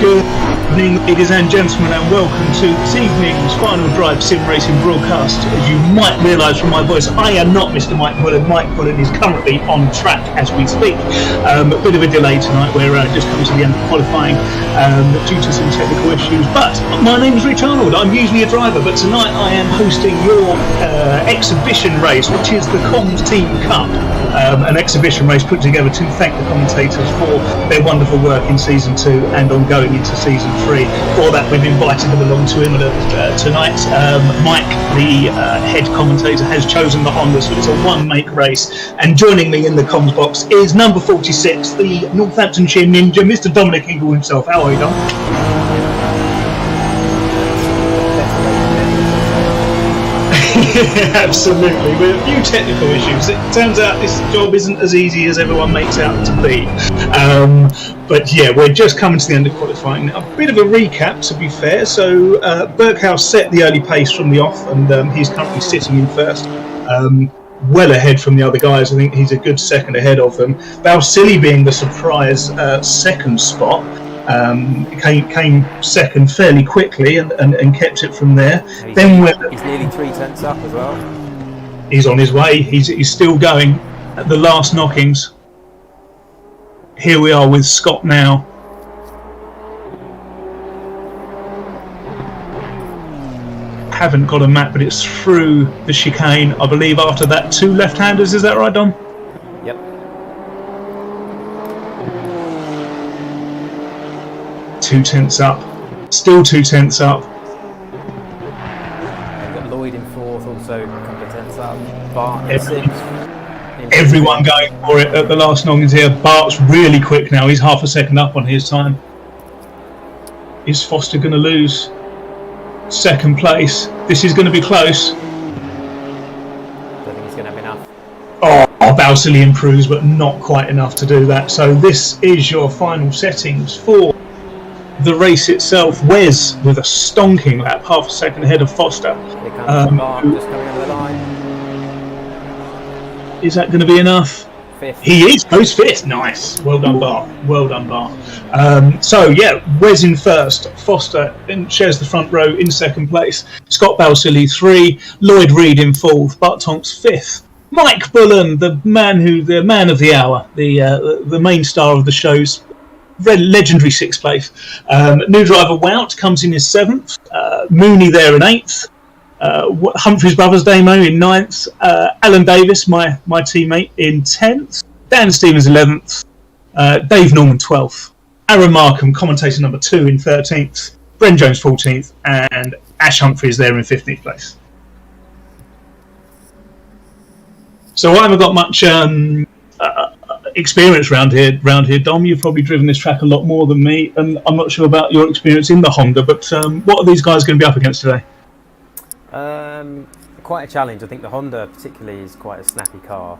Good evening, ladies and gentlemen, and welcome to this evening's Final Drive Sim Racing broadcast. As you might realise from my voice, I am not Mr. Mike Bullen. Mike Bullen is currently on track as we speak. A bit of a delay tonight. We're just coming to the end of qualifying due to some technical issues. But my name is Rich Arnold. I'm usually a driver, but tonight I am hosting your exhibition race, which is the Comms Team Cup. An exhibition race put together to thank the commentators for their wonderful work in Season 2 and ongoing into Season 3. For that, we've invited them along to Imola tonight. Mike, the head commentator, has chosen the Honda, so it's a one-make race. And joining me in the comms box is number 46, the Northamptonshire Ninja, Mr. Dominic Ingle himself. How are you, Dom? Absolutely. With a few technical issues. It turns out this job isn't as easy as everyone makes out to be. But yeah, we're just coming to the end of qualifying. A bit of a recap, to be fair. So Berkhouse set the early pace from the off, and he's currently sitting in first. Well ahead from the other guys. I think he's a good second ahead of them. Balsillie being the surprise second spot. Came second fairly quickly and kept it from there. He's nearly 3 tenths up as well. He's on his way. He's still going at the last knockings. Here we are with Scott now. Haven't got a map, but it's through the chicane. I believe after that, 2 left-handers. Is that right, Dom? Yep. Two tenths up. Still 2 tenths up. We've got Lloyd in fourth, also a couple of tenths up. Bart in sixth. Everyone going for it at the last knockings here. Bart's really quick now. He's half a second up on his time. Is Foster going to lose? Second place. This is going to be close. I don't think he's going to have enough. Oh, Balsillie improves, but not quite enough to do that. So this is your final settings for the race itself. Wes with a stonking lap, half a second ahead of Foster. Here comes Bart just coming over the line. Is that going to be enough? Fifth. He is. Goes fifth. Nice. Well done, Bart. Well done, Bart. So, yeah, Wes in first. Foster shares the front row in second place. Scott Balsillie 3. Lloyd Reed in fourth. Bart Tonks fifth. Mike Bullen, the man of the hour, the main star of the show's legendary 6th place. New driver Wout comes in his 7th. Mooney there in 8th. Humphreys Brothers Damo in 9th. Alan Davis, my teammate, in 10th. Dan Stevens 11th. Dave Norman 12th. Aaron Markham, commentator number 2, in 13th. Bren Jones 14th. And Ash Humphreys there in 15th place. So I haven't got much experience round here, Dom. You've probably driven this track a lot more than me, and I'm not sure about your experience in the Honda, but what are these guys going to be up against today? Quite a challenge. I think the Honda particularly is quite a snappy car,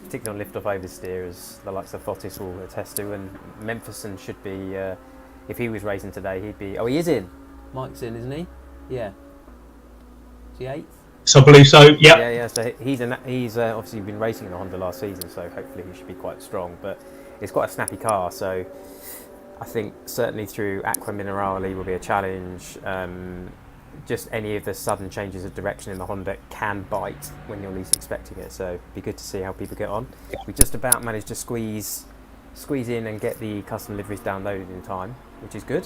particularly on lift-off oversteer, as the likes of Bottas will attest to, and Mempherson should be, if he was racing today, he'd be... Oh, he is in. Mike's in, isn't he? Yeah. Is he 8th? So I believe so, yeah. Yeah, so he's obviously been racing in the Honda last season, so hopefully he should be quite strong, but it's quite a snappy car, so I think certainly through Aqua Minerale will be a challenge. Just any of the sudden changes of direction in the Honda can bite when you're least expecting it, so it'd be good to see how people get on. We just about managed to squeeze in and get the custom liveries downloaded in time, which is good.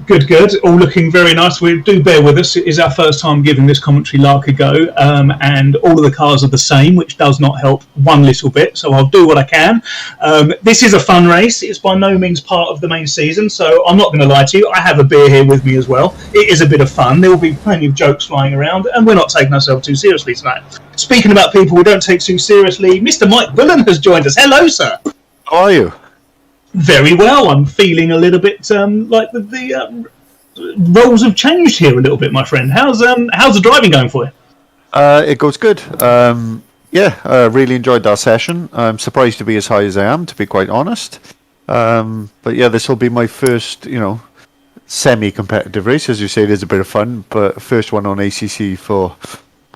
Good. All looking very nice. Do bear with us. It is our first time giving this commentary lark a go, and all of the cars are the same, which does not help one little bit, so I'll do what I can. This is a fun race. It's by no means part of the main season, so I'm not going to lie to you. I have a beer here with me as well. It is a bit of fun. There will be plenty of jokes flying around, and we're not taking ourselves too seriously tonight. Speaking about people we don't take too seriously, Mr. Mike Bullen has joined us. Hello, sir. How are you? Very well. I'm feeling a little bit like the roles have changed here a little bit, my friend. How's the driving going for you? It goes good. I really enjoyed that session. I'm surprised to be as high as I am, to be quite honest. But yeah, this will be my first, semi-competitive race. As you say, it is a bit of fun, but first one on ACC for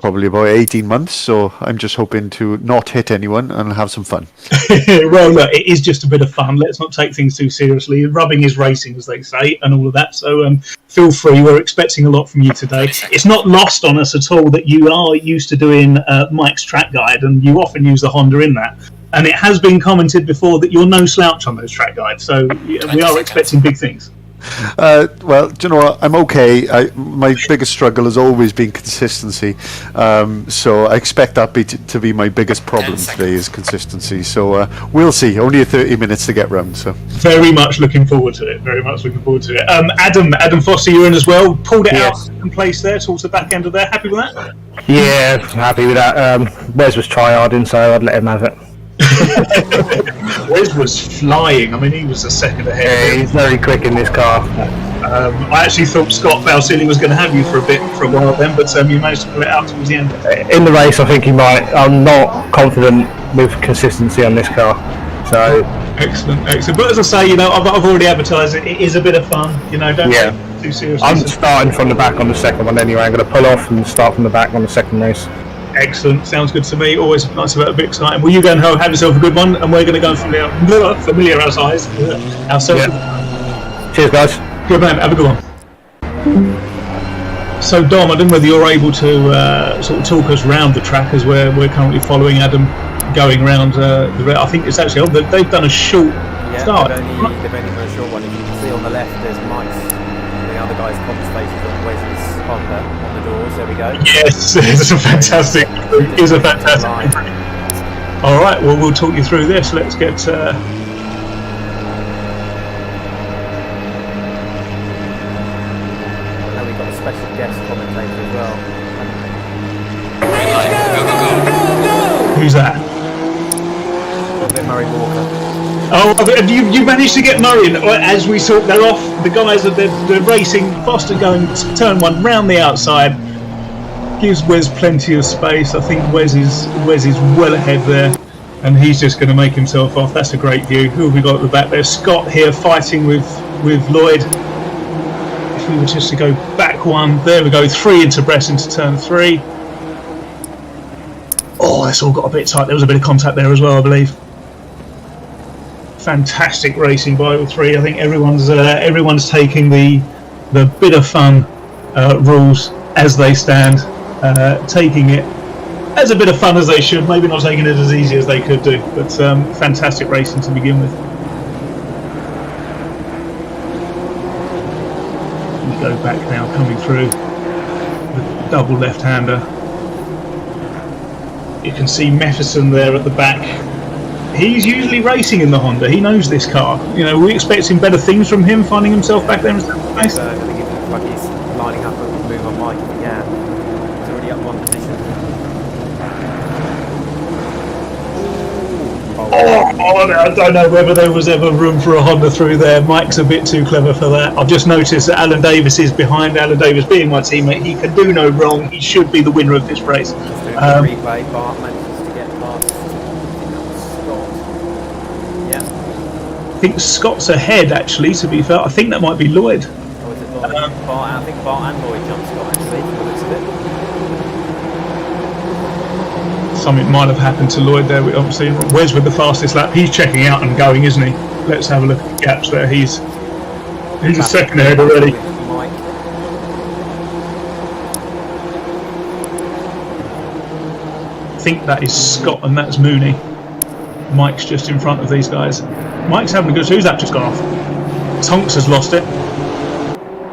probably about 18 months. So I'm just hoping to not hit anyone and have some fun. Well, look, it is just a bit of fun. Let's not take things too seriously. Rubbing is racing, as they say, and all of that. So feel free. We're expecting a lot from you today. It's not lost on us at all that you are used to doing Mike's track guide, and you often use the Honda in that. And it has been commented before that you're no slouch on those track guides. So we are expecting big things. Well, do you know what? I'm okay. My biggest struggle has always been consistency. So I expect that to be my biggest problem today is consistency. So we'll see. Only 30 minutes to get round. So very much looking forward to it. Very much looking forward to it. Adam Foster, you're in as well. Pulled it out in place there towards the back end of there. Happy with that? Yeah, happy with that. Wes was tryharding, so I'd let him have it. Wes was flying. I mean, he was a second ahead. Yeah, he's very quick in this car. I actually thought Scott Balsillie was going to have you for a while then, but you managed to pull it out towards the end. In the race, I think he might. I'm not confident with consistency on this car. So excellent. But as I say, I've already advertised it. It is a bit of fun. Don't take it too seriously. I'm starting from the back on the second one anyway. I'm going to pull off and start from the back on the second race. Excellent, sounds good to me. Always nice about a bit exciting. Well, you go and have yourself a good one, and we're going to go and familiarise ourselves. Yeah. Cheers, guys. Good man, have a good one. So, Dom, I don't know whether you're able to sort of talk us round the track as we're currently following Adam going around I think it's actually they've done a short start. They've only done a short one. If you can see on the left, there's Mike's and the other guy's common spaces on Wesley's Honda on the doors. There we go. Yes, it's a fantastic. All right, well, we'll talk you through this. Let's get. Now we've got a special guest commentator as well. Who's that? Murray Walker. Oh, you managed to get Murray in. As we saw, they're off. The guys they're racing. Foster going turn one round the outside. Gives Wes plenty of space. I think Wes is well ahead there, and he's just going to make himself off. That's a great view. Who have we got at the back there? Scott here fighting with Lloyd. If we were just to go back one, there we go. 3 into Bress into turn 3. Oh, that's all got a bit tight. There was a bit of contact there as well, I believe. Fantastic racing by all three. I think everyone's taking the bit of fun rules as they stand, taking it as a bit of fun as they should. Maybe not taking it as easy as they could do, but fantastic racing to begin with. We go back now, coming through the double left-hander. You can see Mefferson there at the back. He's usually racing in the Honda. He knows this car. We expecting better things from him, finding himself back there in second place. I think it looks like he's lining up a move on Mike. Yeah, he's already up one position. I don't know whether there was ever room for a Honda through there. Mike's a bit too clever for that. I've just noticed that Alan Davis is behind. Alan Davis being my teammate, he can do no wrong. He should be the winner of this race. Replay, Bart manages to get past Scott. Yeah. I think Scott's ahead, actually, to be fair. I think that might be Lloyd. Or is it Lloyd? I think Bart and Lloyd jumped Scott, actually, from the looks of it. Something might have happened to Lloyd there. Obviously, Wes with the fastest lap. He's checking out and going, isn't he? Let's have a look at the gaps there. He's a second ahead already. Mike. I think that is Scott and that's Mooney. Mike's just in front of these guys. Mike's having a good. Who's that just gone off? Tonks has lost it.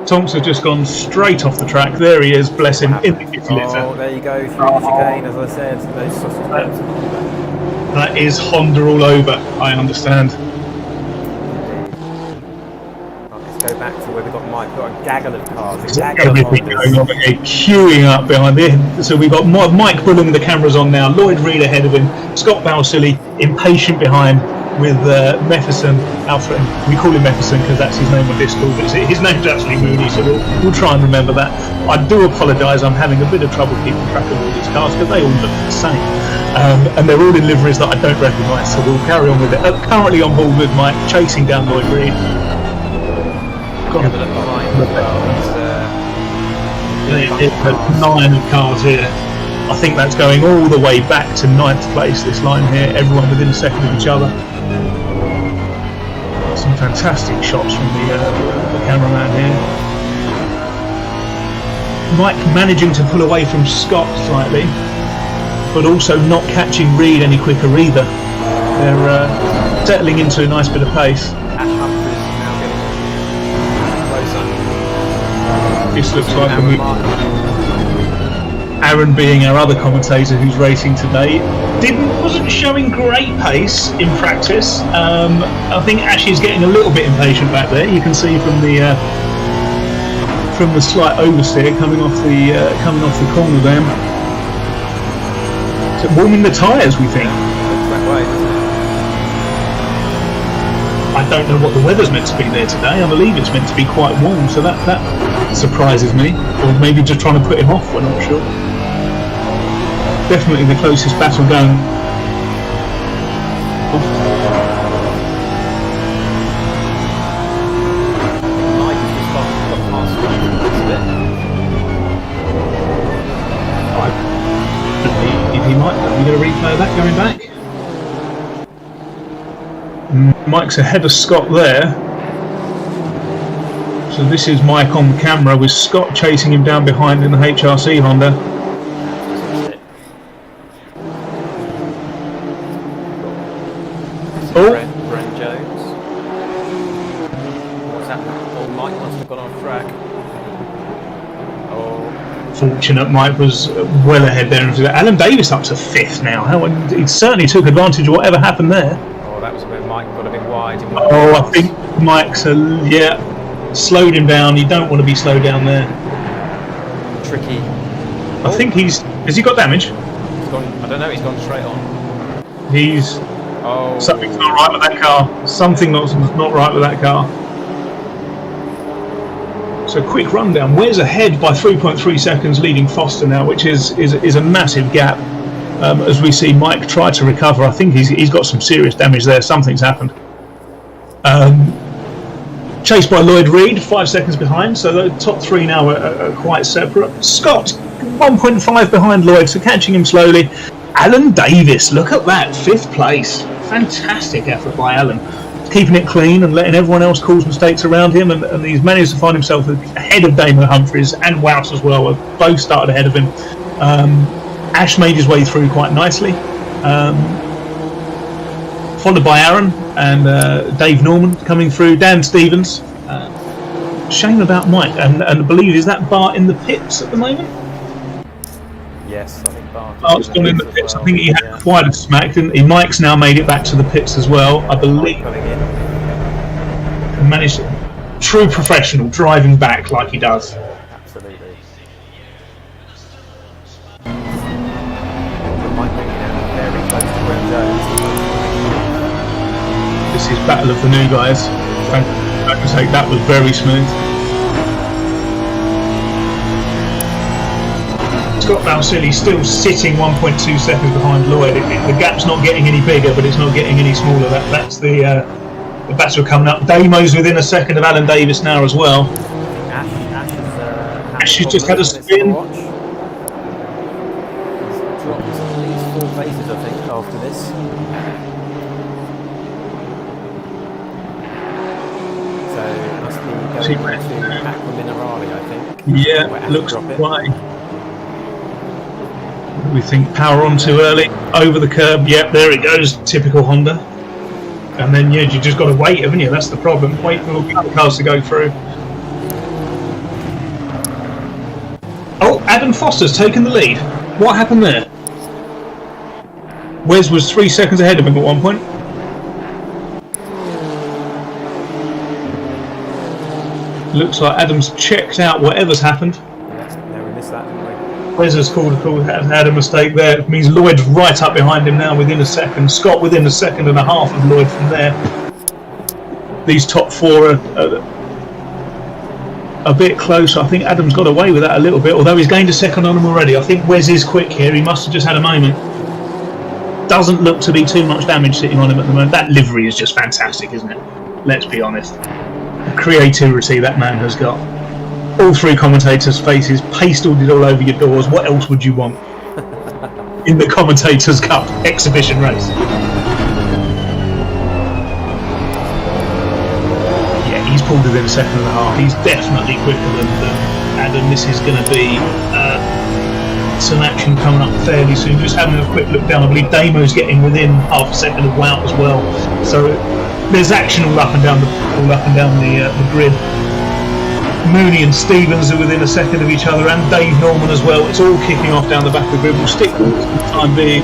Tonks has just gone straight off the track. There he is, bless him, in the kitty litter. Oh, there you go, through the chicane, as I said. Those sausage belts. That is Honda all over, I understand. Right, let's go back to where we've got Mike. We've got a gaggle of cars. Everything going on here, queuing up behind it. So we've got Mike Bullen, the cameras on now. Lloyd Reed ahead of him. Scott Balsillie impatient behind with Mefferson, Alfred. We call him Mefferson because that's his name on Discord, but his name's actually Mooney, so we'll try and remember that. I do apologise, I'm having a bit of trouble keeping track of all these cars because they all look the same. And they're all in liveries that I don't recognise, so we'll carry on with it. Currently on board with Mike, chasing down Lloyd Reed. Got a look behind as well. There's 9 of cars here. I think that's going all the way back to 9th place, this line here, everyone within a second of each other. Some fantastic shots from the cameraman here. Mike managing to pull away from Scott slightly, but also not catching Reed any quicker either. They're settling into a nice bit of pace. This looks like a move. Aaron, being our other commentator who's racing today, wasn't showing great pace in practice. I think Ash is getting a little bit impatient back there. You can see from the slight oversteer coming off the corner there. So warming the tyres, we think. I don't know what the weather's meant to be there today. I believe it's meant to be quite warm, so that surprises me. Or maybe just trying to put him off, we're not sure. Definitely the closest battle going. If he might, are we going to replay that going back? Mike's ahead of Scott there. So this is Mike on camera with Scott chasing him down behind in the HRC Honda. Oh, Brent Jones. What's happened? Oh, Mike must have gone off track. Oh. Fortunate Mike was well ahead there. Alan Davis up to 5th now. He certainly took advantage of whatever happened there. Oh, that was where Mike got a bit wide. Oh, I think Mike's slowed him down. You don't want to be slowed down there. Tricky. I think has he got damage? He's gone, I don't know, he's gone straight on. Something's not right with that car. Something not right with that car. So quick rundown. Where's ahead by 3.3 seconds, leading Foster now, which is a massive gap. As we see Mike try to recover. I think he's got some serious damage there. Something's happened. Chased by Lloyd Reed, 5 seconds behind. So the top 3 now are quite separate. Scott 1.5 behind Lloyd, so catching him slowly. Alan Davis, look at that, 5th place. Fantastic effort by Alan. Keeping it clean and letting everyone else cause mistakes around him, and he's managed to find himself ahead of Damo Humphries and Wouse as well. Both started ahead of him. Ash made his way through quite nicely, followed by Aaron and Dave Norman coming through. Dan Stevens. Shame about Mike, and I believe, is that Bart in the pits at the moment? Yes, I think Bart's gone in the pits. Well. I think he had quite a smack, didn't he? Mike's now made it back to the pits as well, I believe. And managed true professional, driving back like he does. Absolutely. This is Battle of the New Guys. I can say that was very smooth. Scott Valsilli still sitting 1.2 seconds behind Lloyd. The gap's not getting any bigger, but it's not getting any smaller. That's the battle coming up. Damo's within a second of Alan Davis now as well. Ash has just had a spin. He's dropped at least 4 places, I think, after this. So it must be going to Aqua Minerale, I think. Yeah, looks right. We think power on too early, over the curb. Yep, there it goes. Typical Honda. And then you just got to wait, haven't you? That's the problem. Wait for all the other cars to go through. Oh, Adam Foster's taken the lead. What happened there? Wes was 3 seconds ahead of him at one point. Looks like Adam's checked out whatever's happened. Yeah, we missed that, didn't we? Wes has had a mistake there. It means Lloyd's right up behind him now within a second. Scott within a second and a half of Lloyd from there. These top 4 are a bit close. I think Adam's got away with that a little bit, although he's gained a second on him already. I think Wes is quick here. He must have just had a moment. Doesn't look to be too much damage sitting on him at the moment. That livery is just fantastic, isn't it? Let's be honest. The creativity that man has got. All 3 commentators' faces pasted all over your doors. What else would you want? in the Commentators' Cup exhibition race. Yeah, he's pulled within a second and a half. He's definitely quicker than Adam. This is going to be some action coming up fairly soon. Just having a quick look down, I believe Damo's getting within half a second of Wout as well. So there's action all up and down the grid. Mooney and Stevens are within a second of each other, and Dave Norman as well. It's all kicking off down the back of the grid. We'll stick with it for the time being.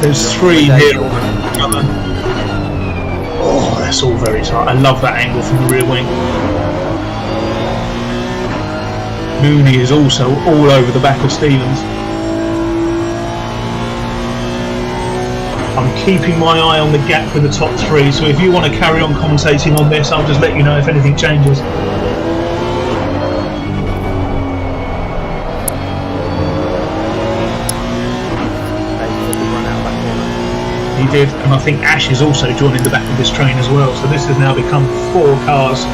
There's 3 here. Oh, that's all very tight. I love that angle from the rear wing. Mooney is also all over the back of Stevens. I'm keeping my eye on the gap with the top 3, so if you want to carry on commentating on this, I'll just let you know if anything changes. He did, and I think Ash is also joining the back of this train as well, so this has now become 4 cars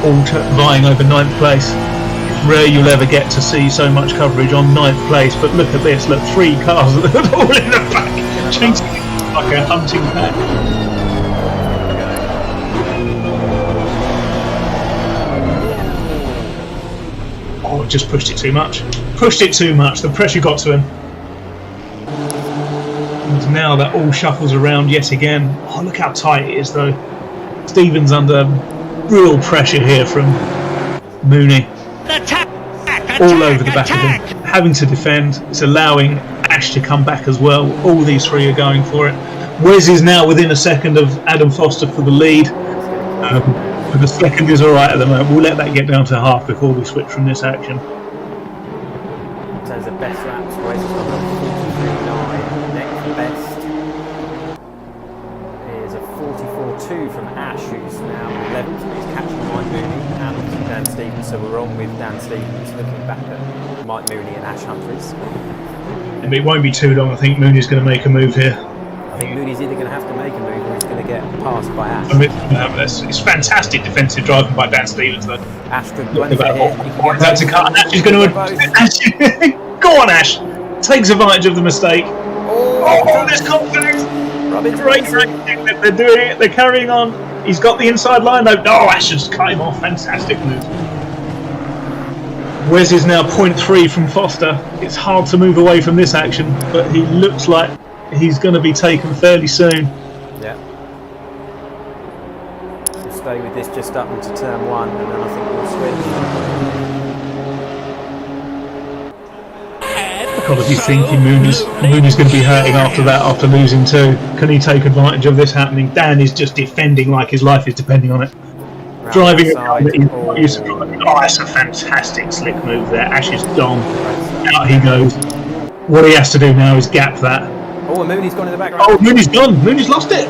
all vying over 9th place. It's rare you'll ever get to see so much coverage on 9th place, but look at this, look, 3 cars all in the back, chasing like a hunting pack. Oh, just pushed it too much. The pressure got to him. And now that all shuffles around yet again. Oh, look how tight it is though. Stevens under real pressure here from Mooney. All over the back of him, having to defend. It's allowing Ash to come back as well. All these 3 are going for it. Wes is now within a second of Adam Foster for the lead. But the second is alright at the moment. We'll let that get down to half before we switch from this action. In terms of best laps, Wes has got a 43.9. Next best is a 44.2 from Ash, who's now 11th. He's catching Mike Mooney and Dan Stevens. So we're on with Dan Stevens, looking back at Mike Mooney and Ash Humphries. And it won't be too long. I think Mooney's going to make a move here. I think Mooney's either going to have to make a move or he's going to get passed by Ash. It's fantastic defensive driving by Dan Stevens though. Ash could that's a cut. Ash is going to go on, Ash. Takes advantage of the mistake. Oh, there's contact. Great. They're doing it. They're carrying on. He's got the inside line though. Oh, Ash just cut him off. Fantastic move. Wes is now 0.3 from Foster. It's hard to move away from this action, but he looks like he's going to be taken fairly soon. Yeah. We'll stay with this just up into turn 1, and then I think we'll switch. I've got to be thinking Mooney's going to be hurting after that, after losing 2. Can he take advantage of this happening? Dan is just defending like his life is depending on it. Driving it that he's not used to driving. Oh, that's a fantastic slick move there. Ash is gone. Out he goes. What he has to do now is gap that. Oh, and Mooney's gone in the background. Oh, Mooney's gone. Mooney's lost it.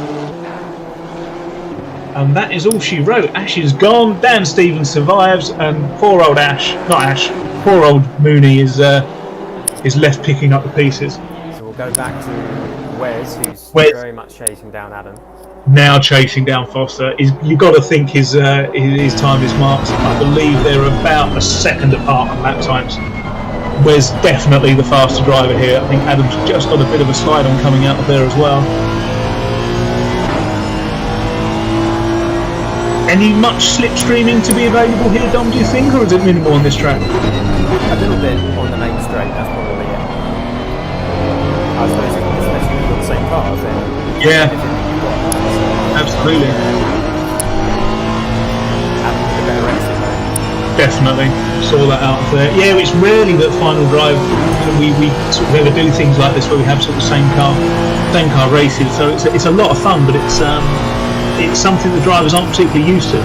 And that is all she wrote. Ash is gone. Dan Stevens survives, and poor old Ash, not Ash, poor old Mooney is left picking up the pieces. So we'll go back to Wes, who's very much chasing down Adam. Now chasing down Foster. You've got to think his time is marked. I believe they're about a second apart on lap times. Wes definitely the faster driver here. I think Adam's just got a bit of a slide on coming out of there as well. Any much slipstreaming to be available here, Dom, do you think, or is it minimal on this track? A little bit on the main straight, that's probably it. I suppose especially if you've got the same cars then. Yeah. Absolutely. Definitely saw that out there. Yeah, it's rarely that final drive we sort of ever do things like this where we have sort of same car races. So it's a lot of fun, but it's something the drivers aren't particularly used to.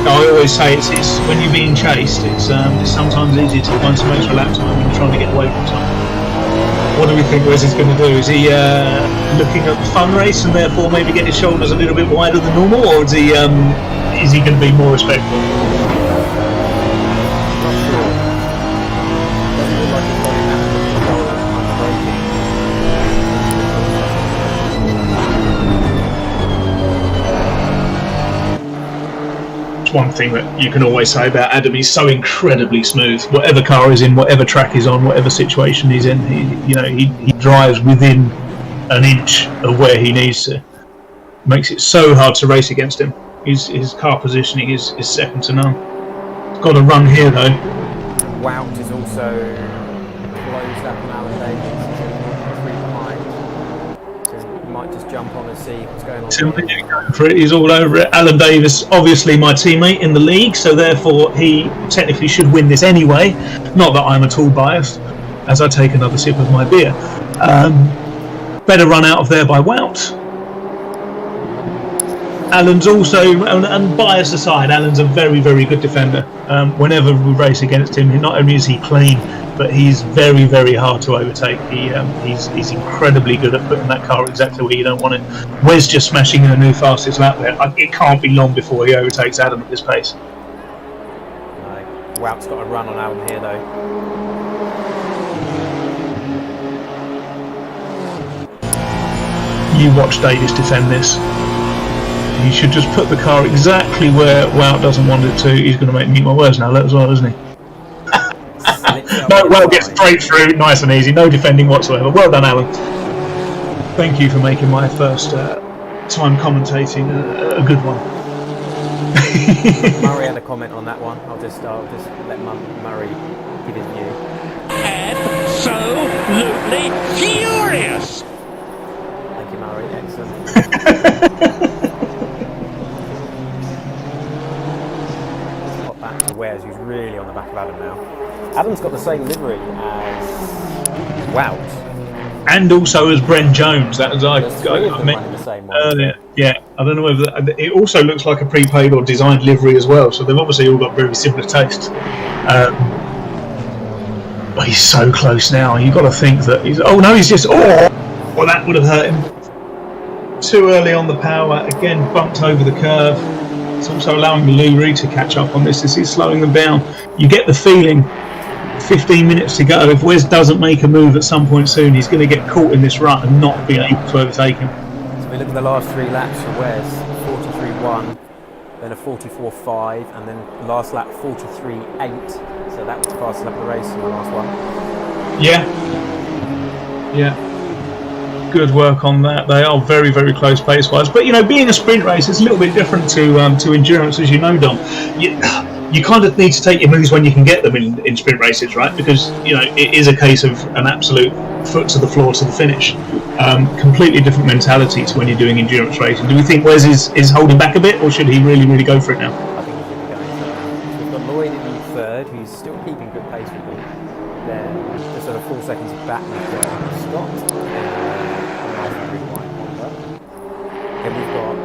I always say it's when you're being chased, it's sometimes easier to find some extra lap time when you're trying to get away from something. What do we think Wes is going to do? Is he looking at the fun race and therefore maybe get his shoulders a little bit wider than normal, or is he going to be more respectful? Not sure. one thing that you can always say about Adam. He's so incredibly smooth. Whatever car he's in, whatever track he's on, whatever situation he's in, he drives within an inch of where he needs to. Makes it so hard to race against him. His car positioning is second to none. He's got a run here though. Wout is also closed up on Alan Davies. He's 3 behind. So he might just jump on and see what's going on. He's all over it. Alan Davis, obviously my teammate in the league, so therefore he technically should win this anyway. Not that I'm at all biased, as I take another sip of my beer. Better run out of there by Wout. Alan's also, and bias aside, Alan's a very, very good defender. Whenever we race against him, not only is he clean, but he's very, very hard to overtake. He's incredibly good at putting that car exactly where you don't want it. Wes just smashing in a new fastest lap there. It can't be long before he overtakes Adam at this pace. Wout's got a run on Alan here though. You watch Davis defend this. He should just put the car exactly where Wout doesn't want it to. He's going to make me eat my words now as well, isn't he? No, Wout gets straight through, nice and easy, no defending whatsoever. Well done, Alan. Thank you for making my first time commentating a good one. Murray had a comment on that one. I'll just let Murray give his view. Absolutely furious! Thank you, Murray. Excellent. Back to Wes, who's really on the back of Adam now. Adam's got the same livery as Wout. And also as Bren Jones. That was I meant the same one. Yeah, I don't know whether it also looks like a prepaid or designed livery as well. So they've obviously all got very similar tastes. But he's so close now. You've got to think that he's. Oh no, he's just. Oh, well, that would have hurt him. Too early on the power. Again, bumped over the curve. It's also allowing Lurie to catch up on this. This is slowing them down. You get the feeling, 15 minutes to go, if Wes doesn't make a move at some point soon, he's going to get caught in this rut and not be able to overtake him. So we look at the last 3 laps for Wes, 43.1, then a 44.5, and then the last lap 43.8. So that was the fastest lap of the race in the last one. Yeah. Good work on that. They are very, very close pace-wise. But, being a sprint race, it's a little bit different to endurance, as you know, Dom. You kind of need to take your moves when you can get them in sprint races, right? Because, it is a case of an absolute foot to the floor to the finish. Completely different mentality to when you're doing endurance racing. Do we think Wes is holding back a bit, or should he really, really go for it now? I think he's really going for it now. We've got Lloyd in third, who's still keeping good pace with them. Then just sort of 4 seconds back with Scott. Then we've got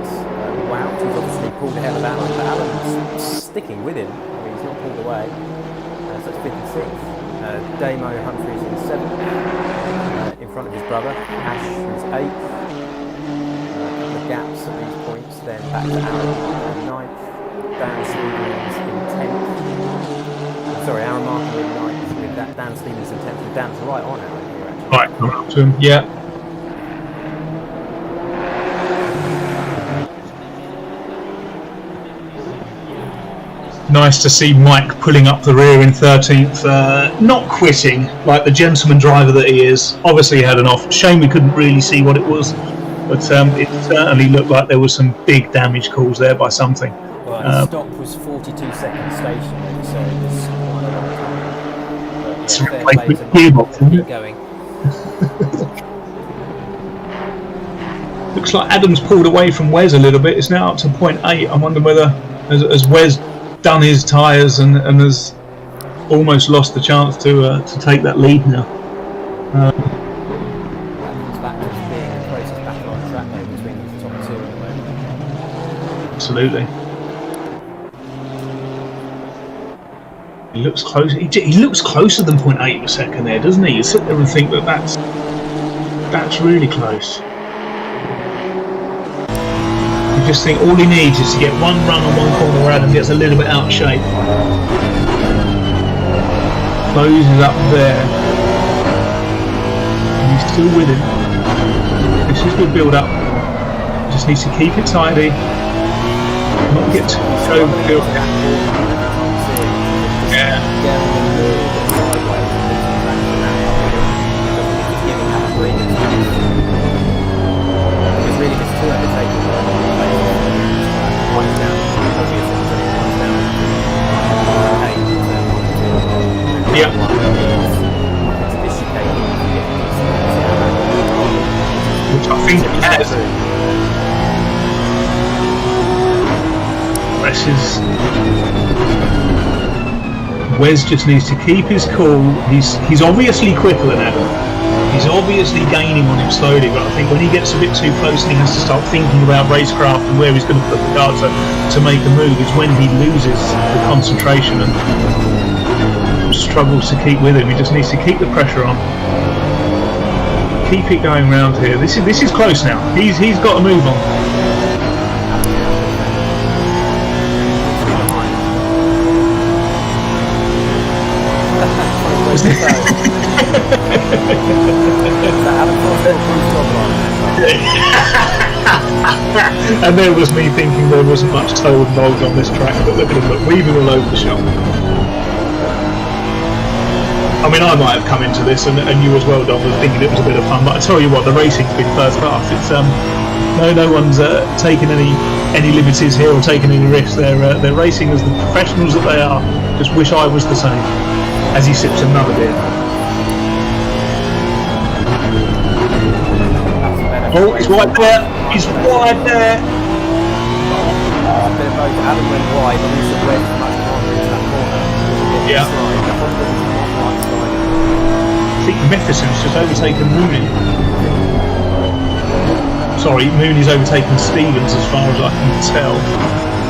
Wout, who's obviously pulled ahead of Alan, but Alan's sticking with him. I mean, he's not pulled away. So it's 5th and 6th. Damo Humphreys in 7th, in front of his brother. Ash, who's 8th. The gaps at these points, then back to Aaron in 9th. Dan Stevens in 10th. Sorry, Aaron Martin in 9th, with that Dan Stevens in 10th. And Dan's right on Aaron here, actually. Right, come up to him, yeah. Nice to see Mike pulling up the rear in 13th, not quitting like the gentleman driver that he is. Obviously he had an off. Shame we couldn't really see what it was, but it certainly looked like there was some big damage calls there by something. Well, the stop was 42 seconds stationary, so it was quite a long time. But, It's yeah, a fair play replacement to Mike gearbox, to isn't keep it? going. Looks like Adam's pulled away from Wes a little bit. It's now up to 0.8. I wonder whether, as Wes done his tyres and has almost lost the chance to take that lead now. That comes back to being the closest battle on track though between the top 2 at the moment. Absolutely. He looks close. He looks closer than 0.8 of a second there, doesn't he? You sit there and think that's really close. You just think all he needs is to get one run on one corner where Adam gets a little bit out of shape. Closes up there. And he's still with him. This is good build up. Just needs to keep it tidy. Not get to go. Yeah. Yeah. Which I think he has. Wes just needs to keep his cool. He's obviously quicker than Adam. He's obviously gaining on him slowly, but I think when he gets a bit too close and he has to start thinking about racecraft and where he's going to put the car to make a move, is when he loses the concentration and struggles to keep with him. He just needs to keep the pressure on. Keep it going round here. This is close now. He's got to move on. And there was me thinking there wasn't much toe involved on this track, but look at him, weaving all over the shop. I mean, I might have come into this, and you as well, Don, was thinking it was a bit of fun. But I tell you what, the racing's been first class. It's no one's taking any liberties here or taking any risks. They're racing as the professionals that they are. Just wish I was the same. As he sips another beer. Oh, he's wide there. He's wide there. Adam went wide, but also went much longer into that corner. Yeah. I think Metheson's just overtaken Mooney. Sorry, Mooney's overtaken Stevens as far as I can tell.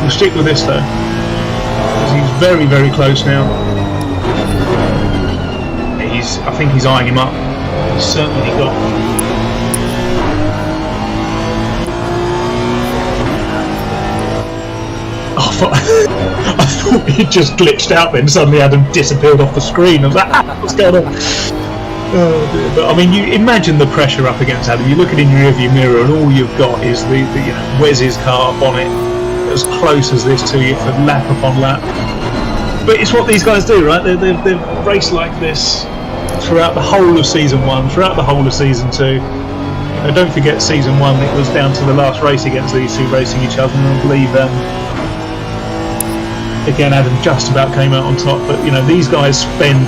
We'll stick with this though, because he's very, very close now. I think he's eyeing him up. He's certainly got. I thought he just glitched out then. Suddenly Adam disappeared off the screen. I was like, what's going on? Oh dear. But I mean, you imagine the pressure up against Adam. You look at it in your rearview mirror, and all you've got is the Wes's car on it, as close as this to you for lap upon lap. But it's what these guys do, right? They've raced like this throughout the whole of season 1, throughout the whole of season 2. Don't forget season 1, it was down to the last race against these two racing each other, and I believe again Adam just about came out on top, but these guys spend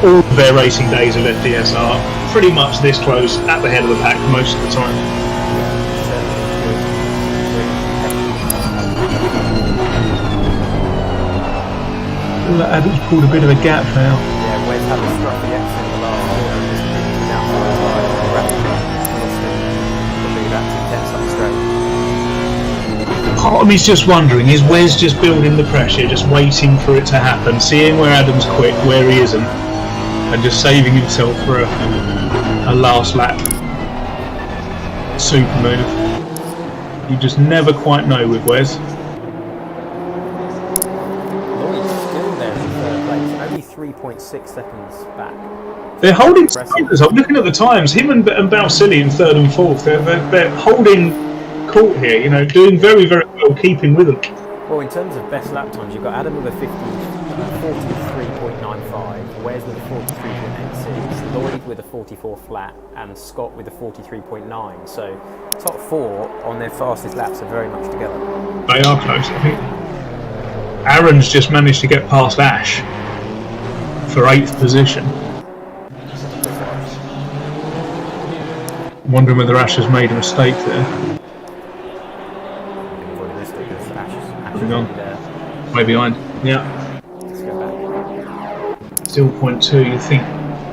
all of their racing days of FDSR pretty much this close at the head of the pack most of the time. Adam's pulled a bit of a gap now. Yeah, Wes had a scruffy exit in the last quarter and just picked him out for a ride rapidly. Lost him probably about 2 tenths up straight. Part of me's just wondering, is Wes just building the pressure, just waiting for it to happen, seeing where Adam's quick, where he isn't, and just saving himself for a last lap super move? You just never quite know with Wes. 3.6 seconds back. They're holding times. I'm looking at the times. Him and Balsillie in 3rd and 4th. They're holding court here. Doing very, very well, keeping with them. Well, in terms of best lap times, you've got Adam with a 43.95, Wes with a 43.86, Lloyd with a 44 flat, and Scott with a 43.9. So, top 4 on their fastest laps are very much together. They are close, I think. Aaron's just managed to get past Ash for 8th position. I'm wondering whether Ash has made a mistake there. Moving on. Way behind. Yeah. Still 0.2. You think,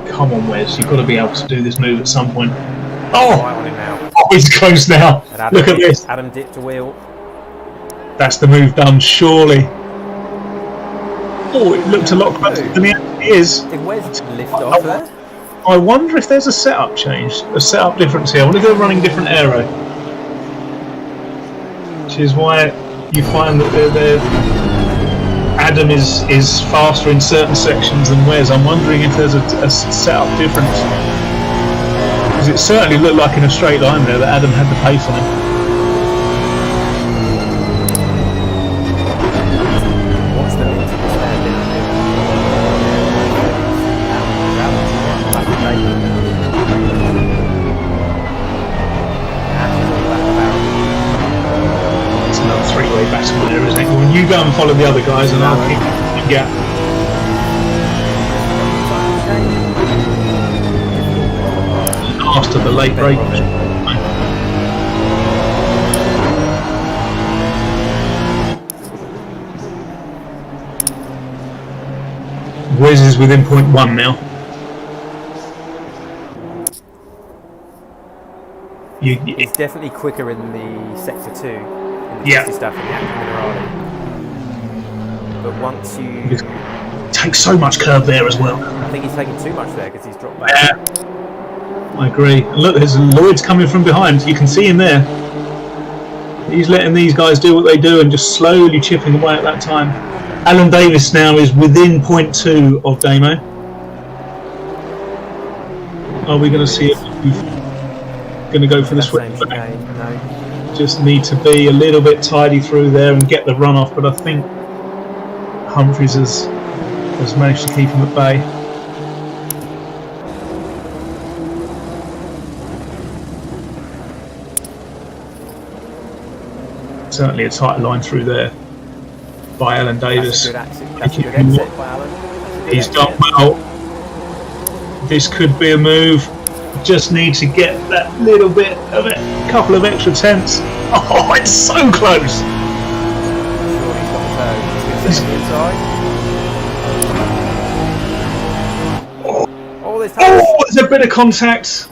come on, Wes, you've got to be able to do this move at some point. Oh, he's close now. Look at this. Adam dipped a wheel. That's the move done, surely. Oh, it looked a lot closer than it actually is. Did Wes lift off there? I wonder if there's a setup change, a setup difference here. I wonder if they're running different aero. Which is why you find that Adam is faster in certain sections than Wes. I'm wondering if there's a setup difference. Because it certainly looked like in a straight line there that Adam had the pace on him. great battle there, isn't it? When you go and follow the other guys, and I'll keep the gap. After the late break. Wes is within 0.1 now. It's definitely quicker in the sector 2, in the Yeah. stuff in the Aqua Minerale. But once you... Takes so much curve there as well. I think he's taking too much there because he's dropped back. Yeah, I agree. And look, there's Lloyd's coming from behind. You can see him there. He's letting these guys do what they do and just slowly chipping away at that time. Alan Davis now is within 0.2 of Damo. Are we going to see it? Going to go for the switch? No. Just need to be a little bit tidy through there and get the run off, but I think Humphries has managed to keep him at bay. Certainly a tight line through there by Alan Davis. That's a good exit by Alan. He's done well. This could be a move. Just need to get that little bit of it, couple of extra tenths. Oh, it's so close. Oh, there's a bit of contact.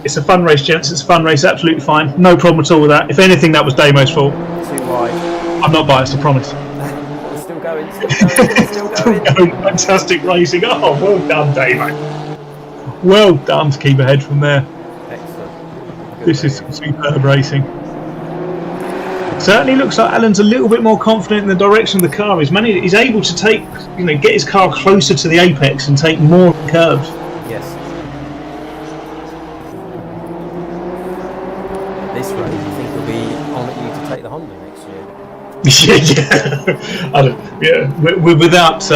It's a fun race, gents. It's a fun race. Absolutely fine. No problem at all with that. If anything, that was Damo's fault. Too wide. I'm not biased, I promise. Still going. Still going. Fantastic racing. Oh, well done, Damo. Well done to keep ahead from there. Excellent. Good This is some superb racing. Certainly looks like Alan's a little bit more confident in the direction of the car. He's able to take, get his car closer to the apex and take more curves. Yes. This race, you think will be on at you to take the Honda next year? Without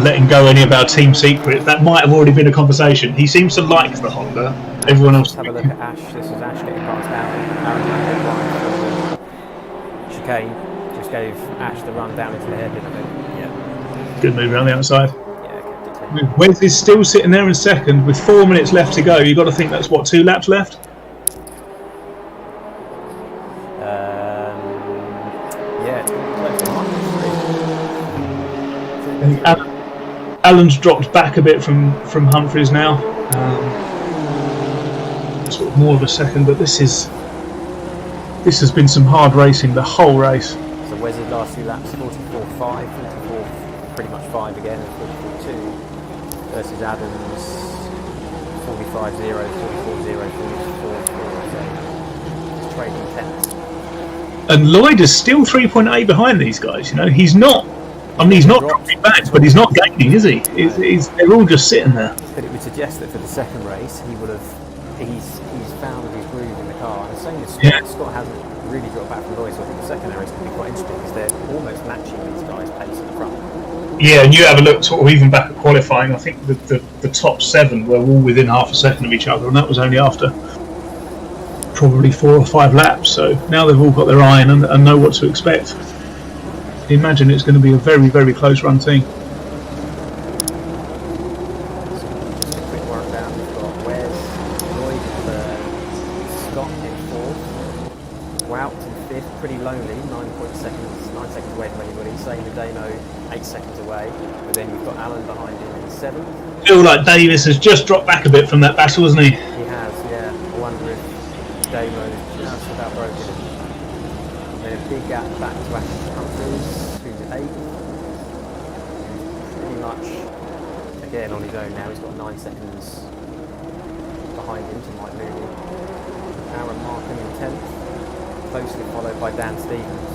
letting go any of our team secrets, that might have already been a conversation. He seems to like the Honda. Everyone else. Have a look at Ash. This is Ash getting past Aaron. Chicane just gave Ash the run down into the hairpin of it. Yeah. Good move around the outside. Yeah, Wes is still sitting there in second with 4 minutes left to go. You've got to think that's what, 2 laps left? Alan's dropped back a bit from Humphries now. Sort of more of a second, but this has been some hard racing the whole race. So Wes's last 2 laps, 44.5, 44 pretty much 5 again, and 44.2 versus Adams 45.0, 44.0, 44.4. So just trading tenths. And Lloyd is still 3.8 behind these guys. He's not. He's not dropping back, but he's not gaining, is he? They're all just sitting there. But it would suggest that for the second race, he's found his groove in the car. And the same as Scott. Yeah. Scott hasn't really dropped back from Lloyd, so I think the second race could be quite interesting because they're almost matching these guys' pace in the front. Yeah, and you have a look sort of even back at qualifying. I think the top 7 were all within half a second of each other, and that was only after probably 4 or 5 laps. So now they've all got their eye in and know what to expect. Imagine it's going to be a very, very close run team. Just a quick work down. We've got Wes, Lloyd in third, Scott in fourth, Wout in fifth, pretty lonely, 9 seconds away from anybody. Same with Damo, 8 seconds away. But then you've got Alan behind him in seventh. Feel like Davis has just dropped back a bit from that battle, hasn't he? He has, yeah. I wonder if Damo just about broken it. And then a big gap back to Ash Humphries, who's at 8th. Pretty much again on his own now. He's got 9 seconds behind him to Mike Mooney. Aaron Markham in 10th, closely followed by Dan Stevens.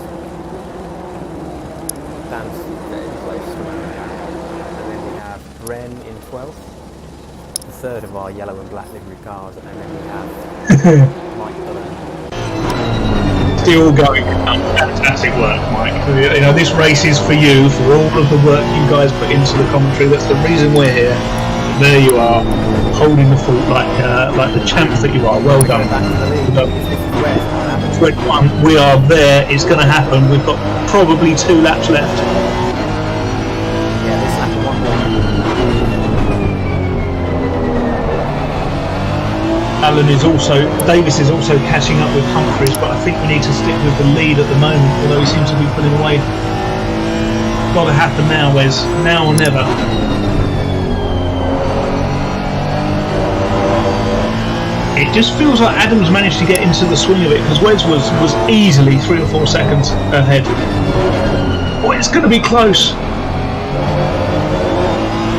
Dan's getting close. And then we have Ren in 12th, the third of our yellow and black livery cars, and then we have Mike Bullen. Still going. Fantastic work, Mike. This race is for you, for all of the work you guys put into the commentary. That's the reason we're here. There you are, holding the fort like the champs that you are. Well done. Back to the lead. This is Wes, red one. We are there. It's going to happen. We've got probably 2 laps left. Yeah, this lap of 1 more. Davis is also catching up with Humphries, but I think we need to stick with the lead at the moment, although he seems to be pulling away. Got to happen now, Wes. Now or never. It just feels like Adams managed to get into the swing of it, because Wes was easily 3 or 4 seconds ahead. Oh, it's going to be close.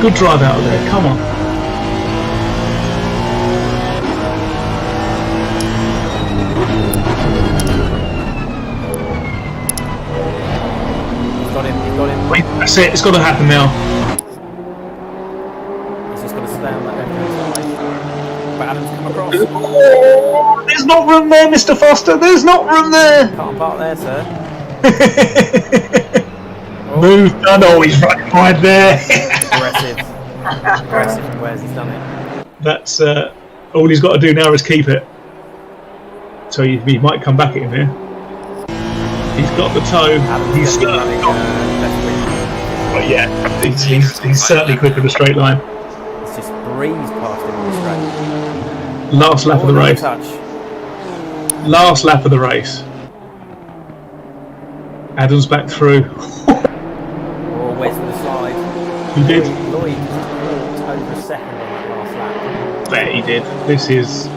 Good drive out of there. Come on. Got him. Wait, that's it. It's got to happen now. He's just going to stay on that left-hand side. But Adams come across. Oh, there's not room there, Mr. Foster. There's not room there. Can't park there, sir. Move done. Oh, he's right there. Aggressive from Wes. He's done it. That's all he's got to do now is keep it. So he might come back at him here. He's got the toe. He's certainly got. But yeah, he's certainly quick in the straight line. It's just breezed past him on the straight. Last lap of the race. Touch. Last lap of the race. Adams back through. Oh, Wes with the slide. He did. Lloyd just over a second on that last lap. Bet he did. This is.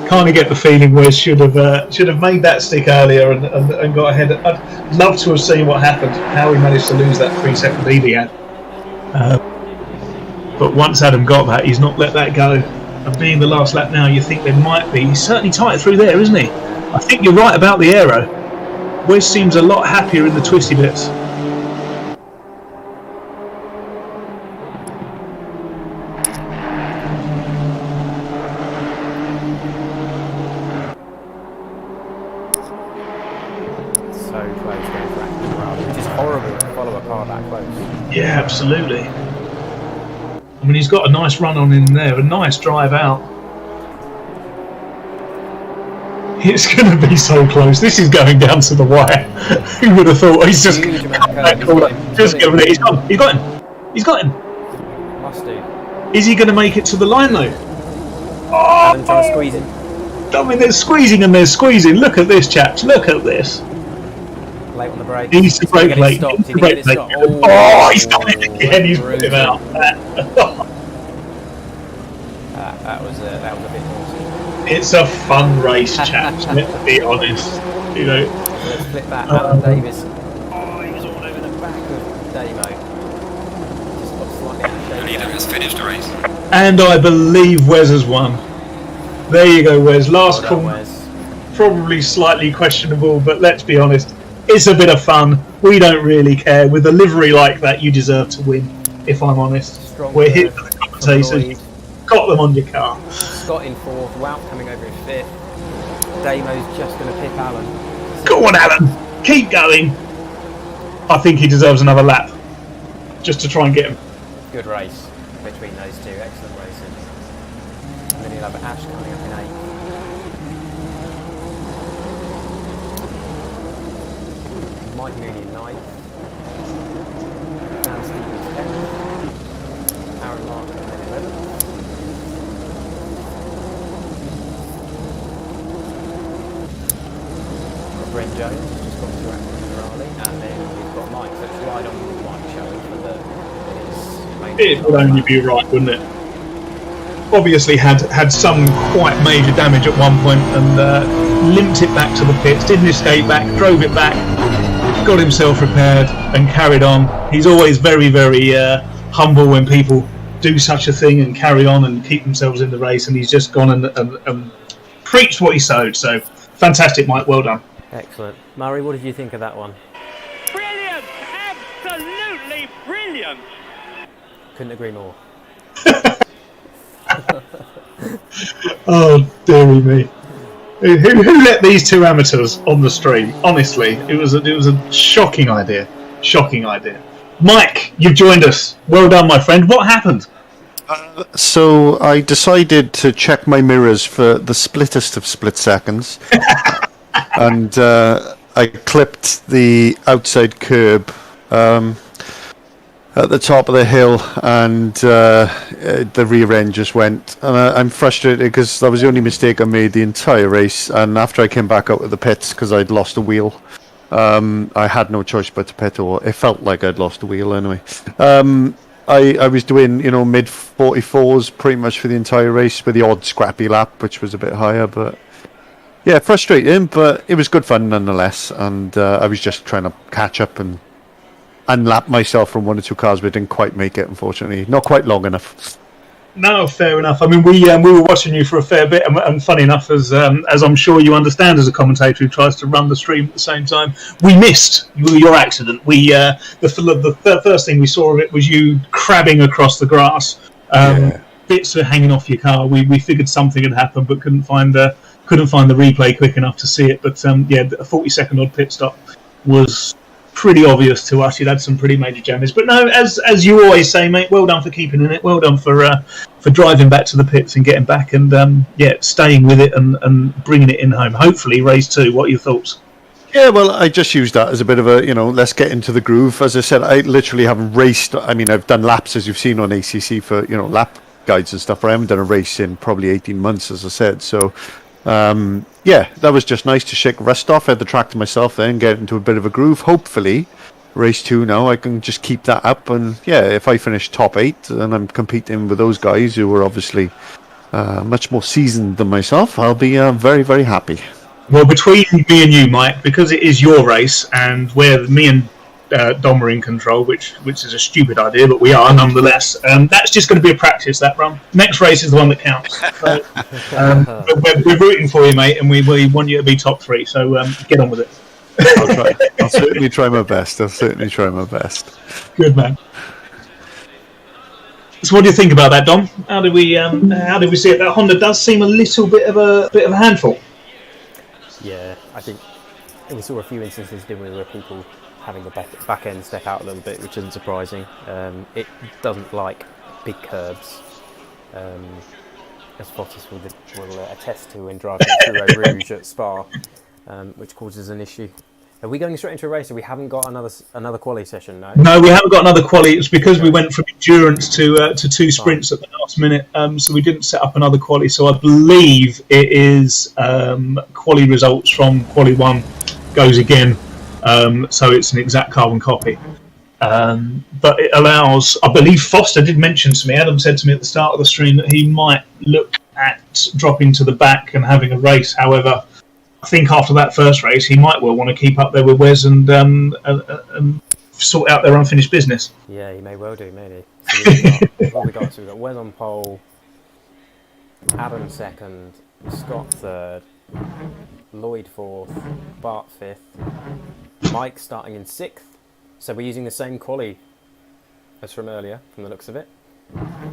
Kind of get the feeling Wes should have made that stick earlier and got ahead. I'd love to have seen what happened, how he managed to lose that 3-second lead he had. But once Adam got that, he's not let that go. And being the last lap now, you think there might be. He's certainly tight through there, isn't he? I think you're right about the aero. Wes seems a lot happier in the twisty bits. Yeah, absolutely. I mean, he's got a nice run on in there, a nice drive out. It's going to be so close. This is going down to the wire. Who would have thought? He's just just get over there. He's got him. He's got him. Must do. Is he going to make it to the line though? Adam trying to squeeze him. I mean, there's squeezing and there's squeezing. Look at this, chaps. Look at this. Late on the brake. He needs to brake late. Oh, he's done it again. He's put him out. That was a bit naughty. It's a fun race, chaps. Let's be honest. You know. Let's flip back. Alan Davis. Oh, he was all over the back of Damo. Just got slightly out of shape. Leader has finished the race. And I believe Wes has won. There you go, Wes. Last call. Probably slightly questionable, but let's be honest. It's a bit of fun. We don't really care. With a livery like that, you deserve to win, if I'm honest. We're here for the commentators. Got them on your car. Scott in 4th, Wout coming over in 5th. Damo's just going to pip Alan. Go on, Alan. Keep going. I think he deserves another lap. Just to try and get him. Good race between those two. Excellent racing. And then you'll have Ash coming up in 8th. Mike Mooney in 9th. Dan Stevens 10th. Aaron Martin in 11th. Brent Jones has just gone through Raleigh, and then we've got Mike. So it's right on Mike showing for the It would only be right, wouldn't it? Obviously had some quite major damage at one point and limped it back to the pits, didn't escape back, drove it back, got himself repaired and carried on. He's always very, very humble when people do such a thing and carry on and keep themselves in the race, and he's just gone and preached what he sowed. So fantastic, Mike, well done. Excellent. Murray, what did you think of that one? Brilliant! Absolutely brilliant! Couldn't agree more. Oh, dearie me. Who let these two amateurs on the stream? Honestly, it was a shocking idea. Shocking idea. Mike, you've joined us. Well done, my friend. What happened? So I decided to check my mirrors for the splittest of split seconds. and I clipped the outside curb at the top of the hill, and the rear end just went. And I'm frustrated because that was the only mistake I made the entire race. And after I came back out of the pits because I'd lost a wheel, I had no choice but to pit, or it felt like I'd lost a wheel anyway. I was doing, mid 44s pretty much for the entire race, with the odd scrappy lap, which was a bit higher. But yeah, frustrating, but it was good fun nonetheless. And I was just trying to catch up and unlap myself from one or two cars, but didn't quite make it, unfortunately. Not quite long enough. No, fair enough. I mean, we were watching you for a fair bit, and funny enough, as I'm sure you understand, as a commentator who tries to run the stream at the same time, we missed your accident. The first thing we saw of it was you crabbing across the grass. Bits were hanging off your car. We figured something had happened, but couldn't find the replay quick enough to see it. But a 40-second odd pit stop was pretty obvious to us. You'd had some pretty major jammies, but no, as you always say, mate, well done for keeping in it, well done for driving back to the pits and getting back, and staying with it and bringing it in home. Hopefully race 2. What are your thoughts? Yeah, well, I just used that as a bit of a, let's get into the groove. As I said, I literally haven't raced. I mean, I've done laps, as you've seen on ACC, for lap guides and stuff, but I haven't done a race in probably 18 months, as I said. So that was just nice to shake rust off. I had the track to myself then, get into a bit of a groove. Hopefully, race 2 now, I can just keep that up. And if I finish top 8, and I'm competing with those guys who are obviously much more seasoned than myself, I'll be very, very happy. Well, between me and you, Mike, because it is your race, and where me and Dom are in control, which is a stupid idea, but we are nonetheless. That's just going to be a practice, that run. Next race is the one that counts. So, we're rooting for you, mate, and we want you to be top 3. So get on with it. I'll try. I'll certainly try my best. Good man. So, what do you think about that, Dom? How do we see it? That Honda does seem a little bit of a handful. Yeah, I think we saw a few instances, didn't we, where people having the back end step out a little bit, which isn't surprising. It doesn't like big curbs, as Fotis will attest to when driving through Eau Rouge at Spa, which causes an issue. Are we going straight into a race, or we haven't got another quali session? No, we haven't got another quali. It's because we went from endurance to 2 sprints at the last minute, so we didn't set up another quali. So I believe it is quali results from quali 1 goes again. So it's an exact carbon copy. But it allows, I believe Foster did mention to me, Adam said to me at the start of the stream, that he might look at dropping to the back and having a race. However, I think after that first race, he might well want to keep up there with Wes and sort out their unfinished business. Yeah, he may well do, maybe. So what we got? So we've got Wes on pole, Adam 2nd, Scott 3rd, Lloyd 4th, Bart 5th, Mike starting in 6th. So we're using the same quali as from earlier, from the looks of it.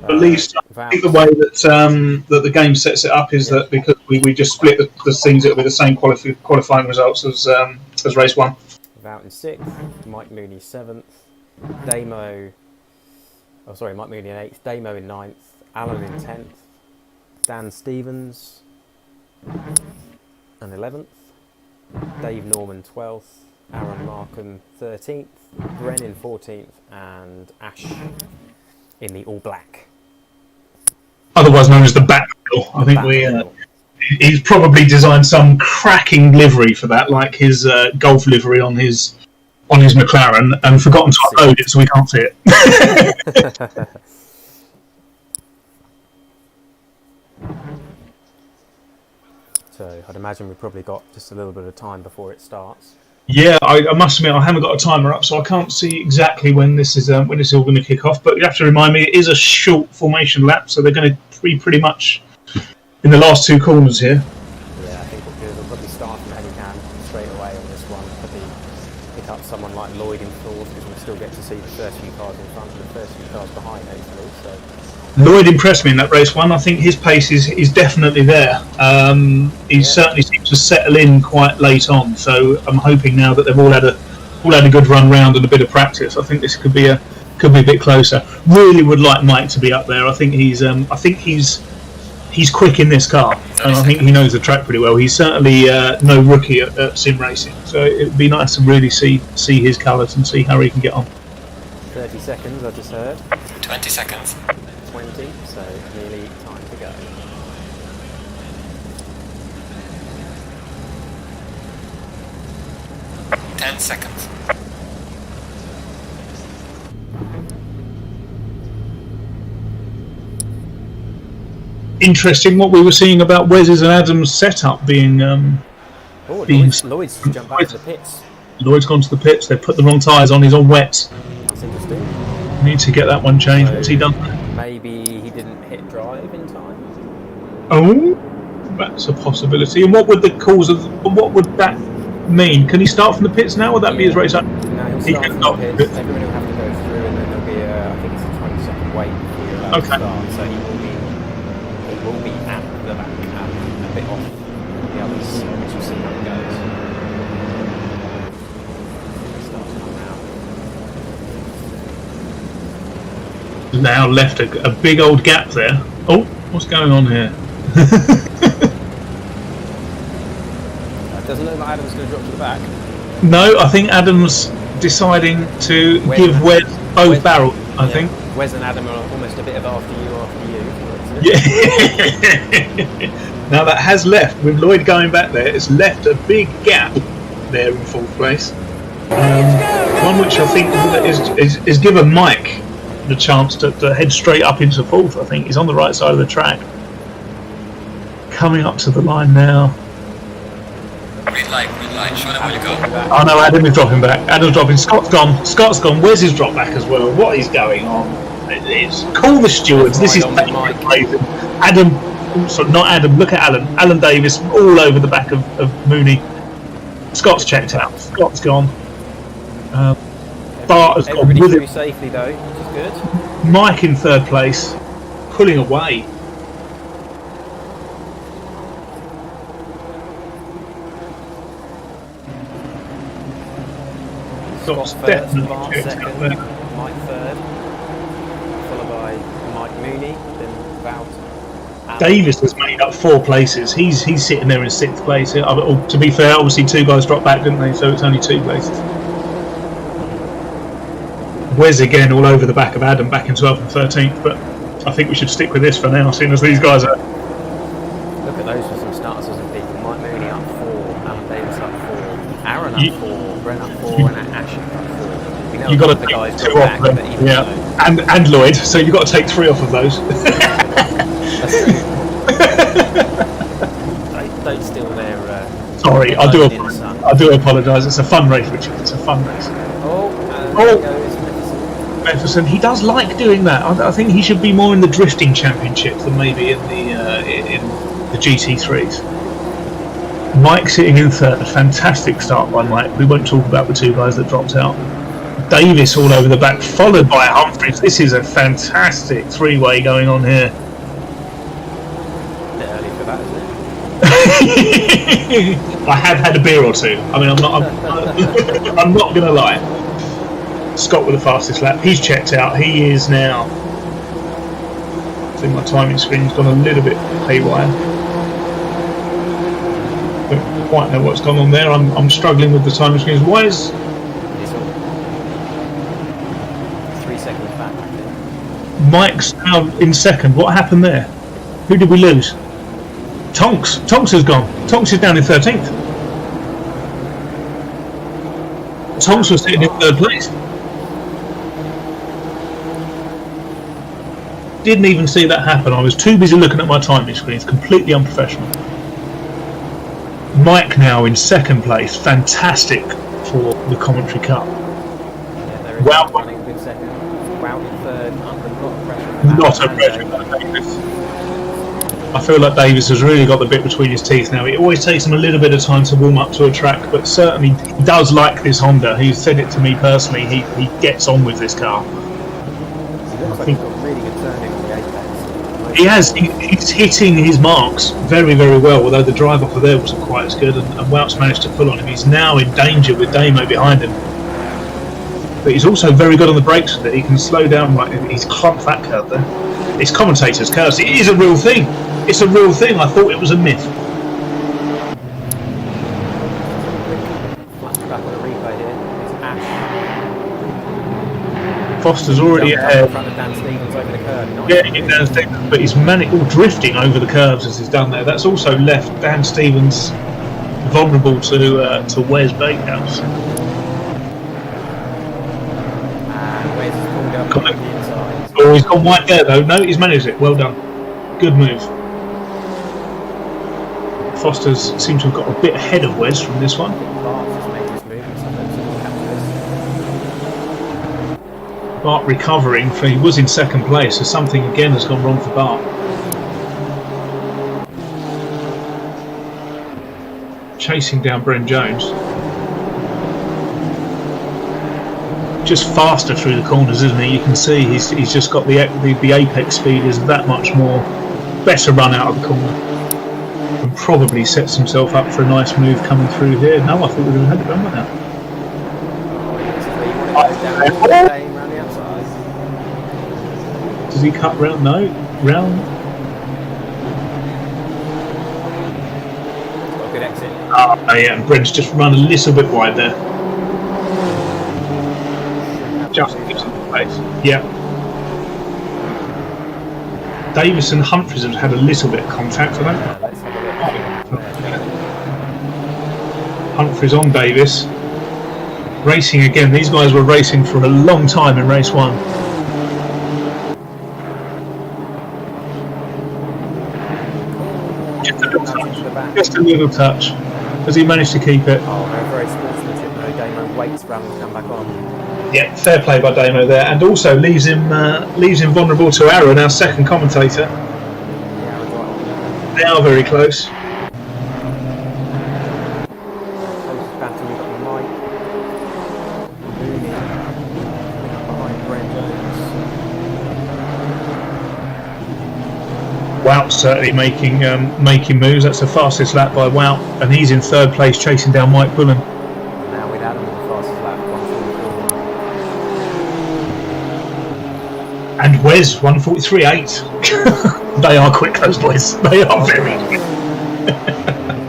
At least I think the way that the game sets it up is that because we just split the things, it'll be the same qualifying results as race 1. Vout in 6th, Mike Mooney 7th, Mike Mooney in 8th, Damo in 9th, Alan in 10th, Dan Stevens in 11th, Dave Norman 12th, Aaron Markham 13th, Bren in 14th, and Ash in the all black, otherwise known as the Batmobile. I think he's probably designed some cracking livery for that, like his golf livery on his McLaren, and forgotten to upload it, so we can't see it. So I'd imagine we've probably got just a little bit of time before it starts. Yeah, I must admit I haven't got a timer up, so I can't see exactly when this is all going to kick off. But you have to remind me, it is a short formation lap, so they're going to be pretty much in the last 2 corners here. Yeah, I think we'll probably start from Helican straight away on this one. Probably pick up someone like Lloyd in 4th, because we'll still get to see the first few cars in front and the first few cars behind, hopefully. So Lloyd impressed me in that race 1. I think his pace is definitely there. He certainly seems to settle in quite late on. So I'm hoping now that they've all had a good run round and a bit of practice. I think this could be a bit closer. Really would like Mike to be up there. I think he's he's quick in this car, and I think he knows the track pretty well. He's certainly no rookie at sim racing, so it'd be nice to really see his colours and see how he can get on. 30 seconds, I just heard. 20 seconds. 20, so nearly time to go. Ten seconds. Interesting what we were seeing about Wes's and Adams' setup being. Oh, being Lloyd's jumped back to the pits. Lloyd's gone to the pits. They've put the wrong tyres on. He's on wets. That's interesting. Need to get that one changed. So What's he done? Maybe he didn't hit drive in time. Oh, that's a possibility. And what would the cause of? What would that mean? Can he start from the pits now? Would that be his race up? No, he'll He start can from start the from pits. the pits. Everybody will have to go through, and then there'll be I think it's a 20-second wait before you're allowed to Okay. start. So he will be at the back, a bit off the others, which we'll see how it goes. Starts now. Now left a big old gap there. Oh, what's going on here? Doesn't look like Adam's going to drop to the back. No, I think Adams deciding to Wes give and Wes both Wes- barrels. I think. Wes and Adam are almost a bit of after you. Yeah. Now that has left, with Lloyd going back there, it's left a big gap there in fourth place. One which I think is given Mike the chance to head straight up into fourth. I think he's on the right side of the track. Coming up to the line now. Green light, show them where you go. Oh no, Adam is dropping back. Adam's dropping. Scott's gone. Wes is dropped back as well. What is going on? It's call the stewards. This is amazing. Adam, sorry, not Adam. Look at Alan. Alan Davis all over the back of Mooney. Scott's checked out. Scott's gone. Bart has gone Everybody with through it. safely though, which is good. Mike in third place, pulling away. Scott Scott's first, definitely Bart checked out second, there. Mike third, followed by Mike Mooney, then Wout. Alan. Davis has made up 4 places. He's sitting there in 6th place. To be fair, obviously 2 guys dropped back, didn't they? So it's only 2 places. Wes again all over the back of Adam, back in 12th and 13th. But I think we should stick with this for now, seeing as these guys are. Look at those for some starters and people. Mike Mooney up 4, Alan Davis up 4, Aaron up 4, Brent up 4, and Ash up 4. We know You've got to the take guys 2 got off back, them. but even Yeah, though- and Lloyd. So you've got to take 3 off of those. That's true. Don't steal their. Sorry, I do apologise. It's a fun race, Richard. It's a fun race. There goes Memphis. Jefferson, he does like doing that. I think he should be more in the drifting championships than maybe in the GT3s. Mike sitting in third, a fantastic start by Mike. We won't talk about the 2 guys that dropped out. Davis all over the back, followed by Humphries. This is a fantastic 3-way going on here. Bit early for that, isn't it? I have had a beer or 2. I mean, I'm not going to lie. Scott with the fastest lap. He's checked out. He is now. I think my timing screen's gone a little bit haywire. Don't quite know what's gone on there. I'm struggling with the timing screens. Why is It's all 3 seconds back, I think. Mike's now in second? What happened there? Who did we lose? Tonks. Tonks has gone. Tonks is down in 13th. Tonks was sitting in 3rd place. Didn't even see that happen. I was too busy looking at my timing screens. Completely unprofessional. Mike now in 2nd place. Fantastic for the commentary cup. Yeah, there is Wow. running a good second. Wout in third, under a lot of pressure. Not a pressure by Davis. I feel like Davis has really got the bit between his teeth now. It always takes him a little bit of time to warm up to a track, but certainly he does like this Honda. He's said it to me personally. He gets on with this car. He looks like he's got really good turning on the apex. He has. He's hitting his marks very, very well. Although the drive off of there wasn't quite as good, and Wout's managed to pull on him. He's now in danger with Damo behind him. But he's also very good on the brakes with it. He can slow down. Right, he's clumped that curve there. It's commentators' curves. It is a real thing. it's a real thing. I thought it was a myth. Back on a replay here. It's Ash. Foster's already Jumped up ahead. in front of Dan Stevens over the curb. Nice. Yeah, getting down Stevens, but he's drifting over the curves as he's done there. That's also left Dan Stevens vulnerable to Wes Bakehouse. And Wes has pulled up Got on it. the inside. Oh, he's got white there though. No, he's managed it. Well done. Good move. Foster's seems to have got a bit ahead of Wes from this one. Bart's just made this move. So let's capture this. Bart recovering, for he was in second place, so something again has gone wrong for Bart. Chasing down Bren Jones. Just faster through the corners, isn't he? You can see he's just got the apex speed is that much more better run out of the corner, and probably sets himself up for a nice move coming through here. No, I thought we were going to have it done by now. Around the outside. Does he cut round? No, round. Got a good exit. Oh yeah, and Brent's just run a little bit wide there. Just gives him space. Yeah. Davis and Humphries have had a little bit of contact for that. Let's have a look. Humphries on Davis. Racing again. These guys were racing for a long time in race one. Just a little touch. Has he managed to keep it? Oh, no, very sportsmanship though. Damon waits for him to come back on. Yeah, fair play by Damo there, and also leaves him vulnerable to Aaron, our second commentator. Yeah, Aaron's right on there. They are very close. Closest battle, we've got Mike. Mooney. Behind Brent Jones. Wout certainly making moves. That's the fastest lap by Wout, and he's in third place chasing down Mike Bullen. Now with Adam in the fastest lap, 144. And Wes 143.8. They are quick, those boys. They are very quick.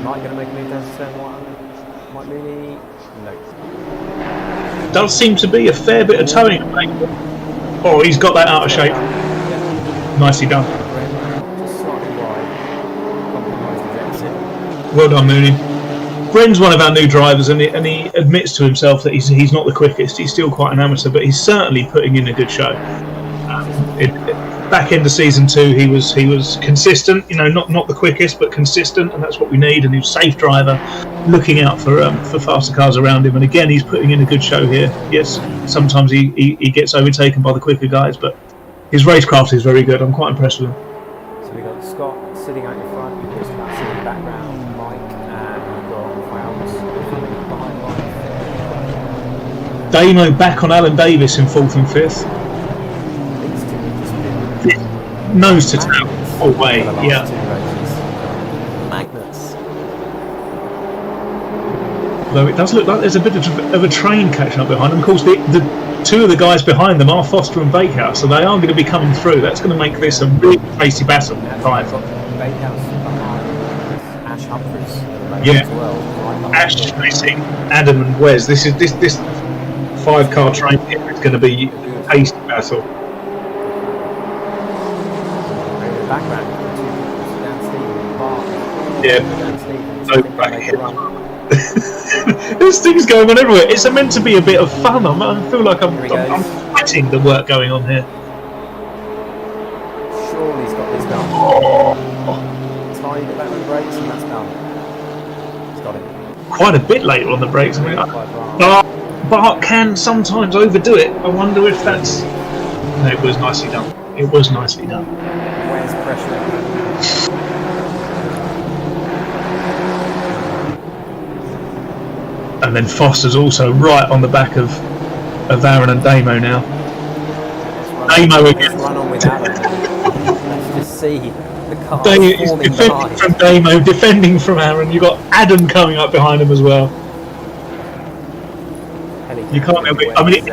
Mike going to make a move down to turn one. Mike Mooney. No. Does seem to be a fair bit of towing. Oh, he's got that out of shape. Yeah. Nicely done. Just slightly wide. Compromised his exit. Well done, Mooney. Bren's one of our new drivers, and he admits to himself that he's not the quickest. He's still quite an amateur, but he's certainly putting in a good show. Back end of season 2, he was consistent. You know, not the quickest, but consistent, and that's what we need. And he's a safe driver, looking out for faster cars around him. And again, he's putting in a good show here. Yes, sometimes he gets overtaken by the quicker guys, but his racecraft is very good. I'm quite impressed with him. So we've got Scott sitting out in front, Chris Massey in the background, Mike, and we've got Fowles coming behind Mike. Damo back on Alan Davis in 4th and 5th. These two have just been Nose to tail. Away, for the last yeah. 2 races. Magnets. Though it does look like there's a bit of a train catching up behind them. Of course, the 2 of the guys behind them are Foster and Bakehouse, so they are going to be coming through. That's going to make this a really racy battle. And we've Five. got Bakehouse behind Ash Humphries at the moment Yeah. as well. Right behind Ash him. racing Adam and Wes. This 5-car train here is going to be a pacey battle. In the background, Dan Stevens, Bart. Yeah. Dan Stevens. No I think they back make here. a run. There's things going on everywhere. It's meant to be a bit of fun. I feel like I'm Here he goes. sweating the work going on here. Surely he's got this done. Tiny bit later on the brakes, and that's done. He's got it. Quite a bit later on the brakes. I mean, By Bart. Bart can sometimes overdo it. I wonder if that's... No, it was nicely done. It was nicely done. Where's pressure? And then Foster's also right on the back of Aaron and Damo now. Damo Let's again. run on with Alan. Let's just see the car Damo is forming defending behind. from Damo, defending from Aaron. You've got Adam coming up behind him as well. You can't help it. I mean,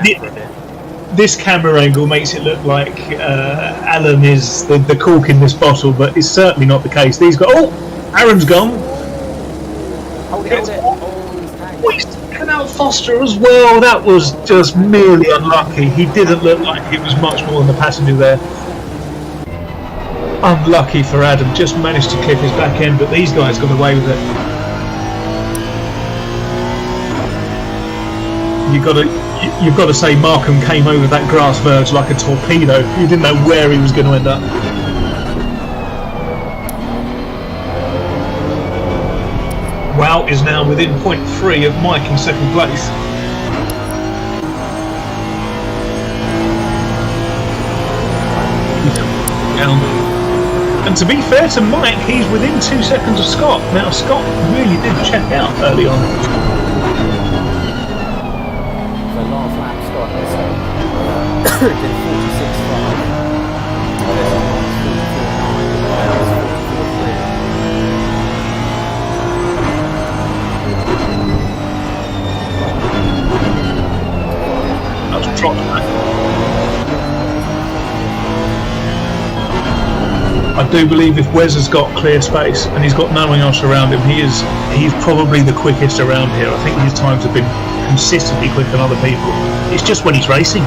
this camera angle makes it look like Alan is the cork in this bottle, but it's certainly not the case. These guys. Oh, Aaron's gone. Hold it. Oh, he's tagged. Oh, he's taken out Foster as well. That was just merely unlucky. He didn't look like he was much more than the passenger there. Unlucky for Adam. Just managed to clip his back end, but these guys got away with it. You've got to say Markham came over that grass verge like a torpedo. You didn't know where he was going to end up. Wout is now within 0.3 of Mike in second place. And to be fair to Mike, he's within 2 seconds of Scott. Now Scott really did check out early on. So last lap Scott did 46.5. That's dropped back. I do believe if Wes has got clear space and he's got no one else around him, he's probably the quickest around here. I think his times have been consistently quicker than other people. It's just when he's racing,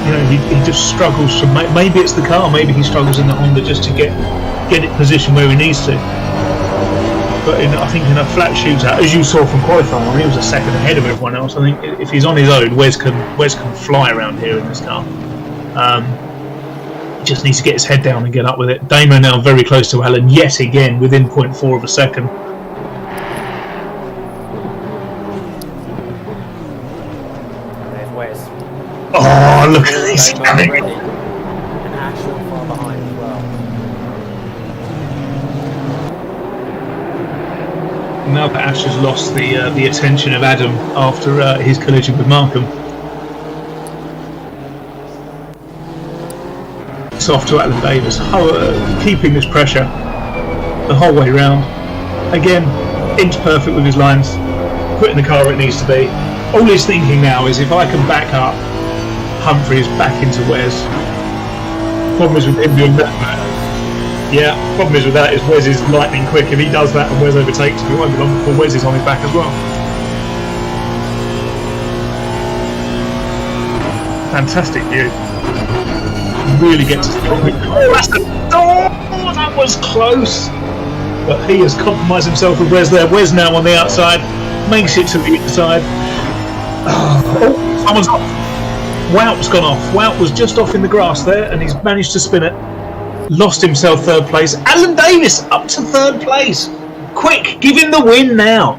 you know, he just struggles to maybe it's the car, maybe he struggles in the Honda just to get it positioned where he needs to. But I think in a flat shootout, as you saw from qualifying, he was a second ahead of everyone else. I think if he's on his own, Wes can fly around here in this car. Just needs to get his head down and get up with it. Damo now very close to Alan yet again, within 0.4 of a second. There's Wes. Oh, look at this! And Ash not far behind as well. Now that Ash has lost the attention of Adam after his collision with Markham. It's off to Alan Davis, keeping this pressure the whole way round. Again, inch perfect with his lines, putting the car where it needs to be. All he's thinking now is if I can back up Humphreys back into Wes. Problem is with him doing that. Yeah, problem is with that is Wes is lightning quick. If he does that and Wes overtakes him, it won't be long before Wes is on his back as well. Fantastic view. Really gets us. Oh, that was close. But he has compromised himself with Wes there. Wes now on the outside, makes it to the inside. Oh, someone's off. Wout's gone off. Wout was just off in the grass there, and he's managed to spin it. Lost himself third place. Alan Davis up to third place. Quick, give him the win now.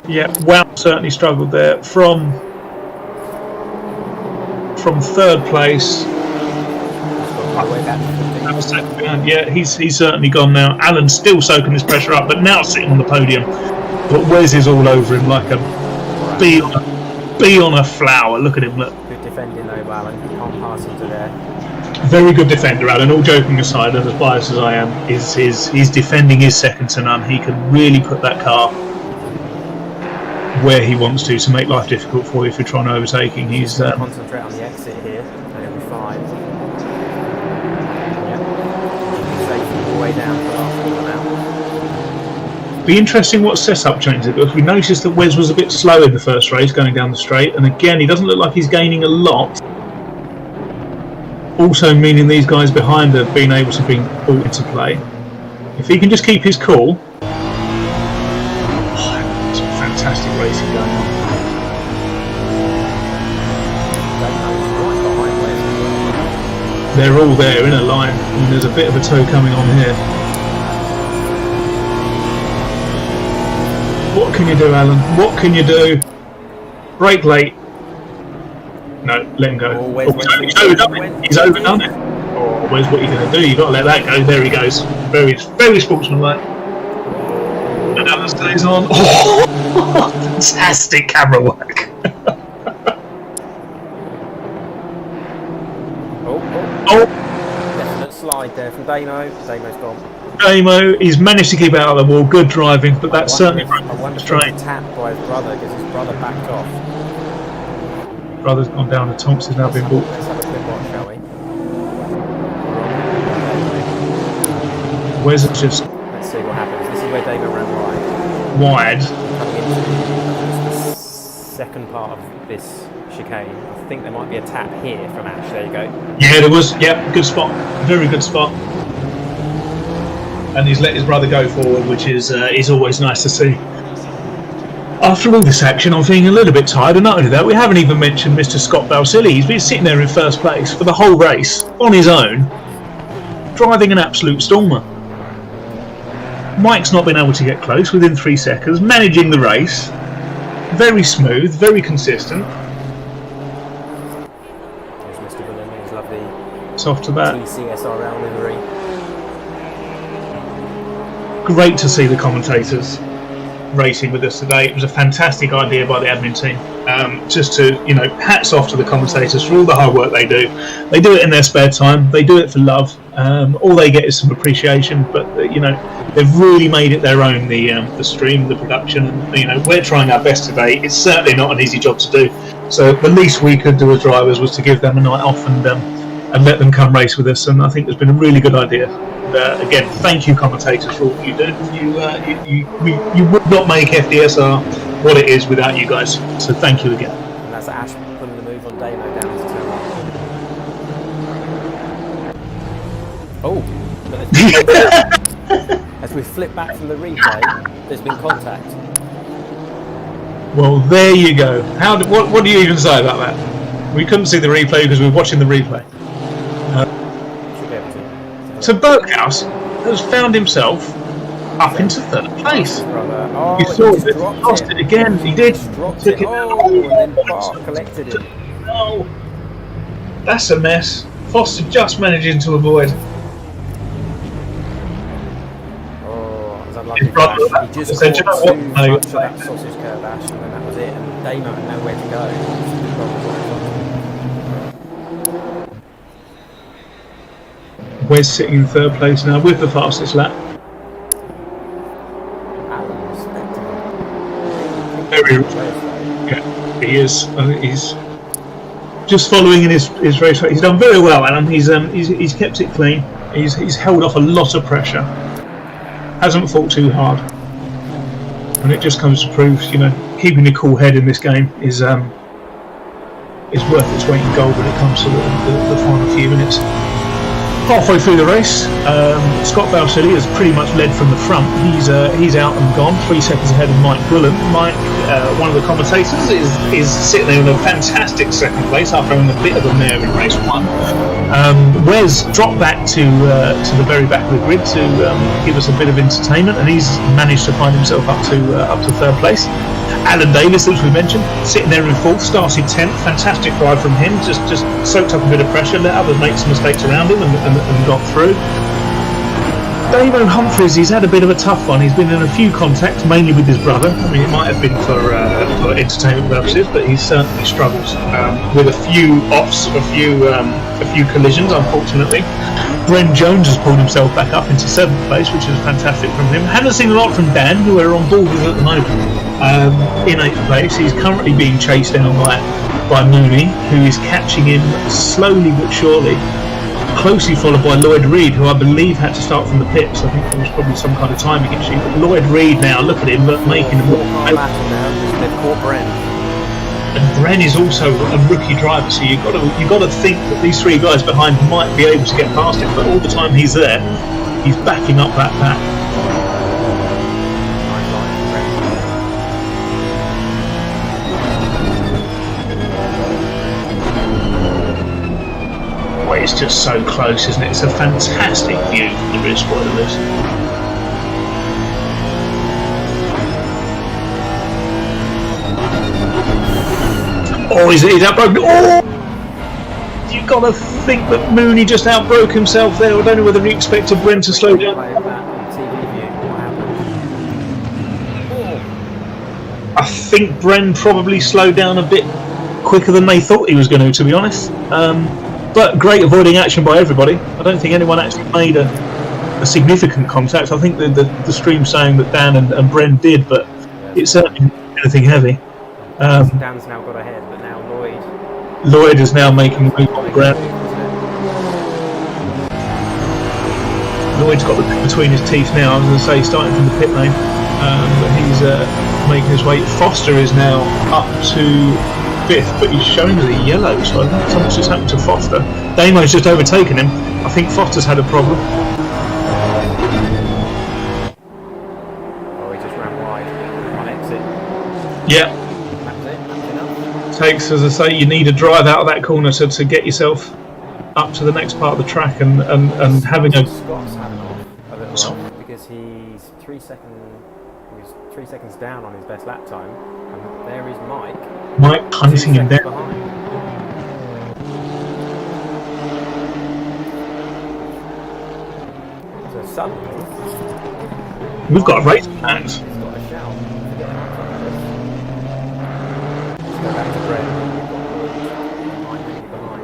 Yeah, Wout certainly struggled there. From third place. Yeah, he's certainly gone now. Alan's still soaking this pressure up, but now sitting on the podium. But Wes is all over him like a bee on a flower. Look at him, look. Good defending though, Alan. Can't pass into there. Very good defender, Alan. All joking aside, and as biased as I am, his defending is second to none. He can really put that car where he wants to make life difficult for you if you're trying to overtaking. He's concentrate on the exit here, and it'll be fine. Yep. Safe all the way down to the last corner now. Be interesting what setup changes it, because we noticed that Wes was a bit slow in the first race going down the straight, and again he doesn't look like he's gaining a lot. Also meaning these guys behind have been able to be brought into play. If he can just keep his cool. Fantastic racing going on. They're all there in a line, and there's a bit of a tow coming on here. What can you do, Alan? What can you do? Brake late. No, let him go. He's overdone it. He's overdone it. Oh, where's what are you going to do? You've got to let that go. There he goes. Very, very sportsmanlike. And Alan stays on. Oh, fantastic camera work. Oh. Definite slide there from Damo. Damo's gone. Damo. He's managed to keep it out of the wall. Good driving, but that's certainly I wonder if straight. he's tapped by his brother because his brother backed off. Brother's gone down. The Thompson's now been bought. Let's have a quick watch, shall we? Where's it just Let's see what happens. This is where David ran wide? wide. Coming into the second part of this chicane. I think there might be a tap here from Ash. There you go. Yeah, there was. Yeah, good spot. Very good spot. And he's let his brother go forward, which is always nice to see. After all this action, I'm feeling a little bit tired, and not only that, we haven't even mentioned Mr. Scott Balsillie. He's been sitting there in first place for the whole race, on his own, driving an absolute stormer. Mike's not been able to get close within 3 seconds, managing the race. Very smooth, very consistent. There's Mr. Bullen in his lovely It's off to that. TCSRL livery. Great to see the commentators racing with us today. It was a fantastic idea by the admin team. Just to, hats off to the commentators for all the hard work they do. They do it in their spare time. They do it for love. All they get is some appreciation, but they've really made it their own. The stream, the production, and we're trying our best today. It's certainly not an easy job to do. So the least we could do as drivers was to give them a night off and let them come race with us. And I think it's been a really good idea. Again, thank you, commentators, for all that you do. You would not make FDSR what it is without you guys. So thank you again. And that's Ash putting the move on Damo down into turn 1. Oh, as we flip back from the replay, there's been contact. Well, there you go. What do you even say about that? We couldn't see the replay because we were watching the replay. Should be able to. So Berghaus has found himself up into third place. Brother. Oh, You saw he just it. dropped Lost it again. He did. Dropped Took it. Oh, and then Bart collected it. Oh, that's a mess. Foster just managing to avoid. Oh, it was unlucky His for Ash. brother- He just said, "You know caught what? too No, much of that sausage curve, Ash, and then that was it. And Damo had nowhere to go. Wes sitting in third place now with the fastest lap. Alan respected him. Very, yeah, he is. He's just following in his race. He's done very well, Alan. He's kept it clean. He's held off a lot of pressure. Hasn't fought too hard, and it just comes to prove, keeping a cool head in this game is worth its weight in gold when it comes to the final few minutes. Halfway through the race, Scott Balsillie has pretty much led from the front. He's out and gone, 3 seconds ahead of Mike Bullen. Mike, one of the commentators, is sitting there in a fantastic second place after having a bit of a mare in race 1. Wes dropped back to the very back of the grid to give us a bit of entertainment, and he's managed to find himself up to third place. Alan Davis, as we mentioned, sitting there in fourth, started 10th. Fantastic drive from him. Just soaked up a bit of pressure, let others make some mistakes around him, and got through. Damo Humphries, he's had a bit of a tough one. He's been in a few contacts, mainly with his brother. I mean, it might have been for entertainment purposes, but he's certainly struggled with a few offs, a few collisions, unfortunately. Bren Jones has pulled himself back up into 7th place, which is fantastic from him. Haven't seen a lot from Dan, who we're on board with at the moment. In 8th place, he's currently being chased down by Mooney, who is catching him slowly but surely. Closely followed by Lloyd Reed, who I believe had to start from the pits. I think there was probably some kind of timing issue. But Lloyd Reed now, look at him, making a walk. They've caught Bren. And Bren is also a rookie driver, so you've got to think that these 3 guys behind might be able to get past him. But all the time he's there, he's backing up that pack. Well, it's just so close, isn't it? It's a fantastic view from the rear spoilers. Oh, he's outbroken. Oh! You've got to think that Mooney just outbroke himself there. I don't know whether he expected Bren to slow down. I think Bren probably slowed down a bit quicker than they thought he was going to be honest. But great avoiding action by everybody. I don't think anyone actually made a a significant contact. I think the stream's saying that Dan and Bren did, but it's certainly not anything heavy. Dan's now got ahead, but now Lloyd is now making a move on the ground. Lloyd's got the bit between his teeth now. I was going to say starting from the pit lane, but he's making his way. Foster is now up to 5th, but he's showing the yellow, so I think something's just happened to Foster. Damo's just overtaken him. I think Foster's had a problem. Oh, he just ran wide on exit. Yeah. That's it. That's enough. Takes, as I say, you need a drive out of that corner to get yourself up to the next part of the track and having a... Scott's had an off, a little off, because he's 3 seconds down on his best lap time, and there is Mike hunting him down. Behind. So suddenly We've got a race planned. he's got a shout. Let's go back to Brett. Mike really behind.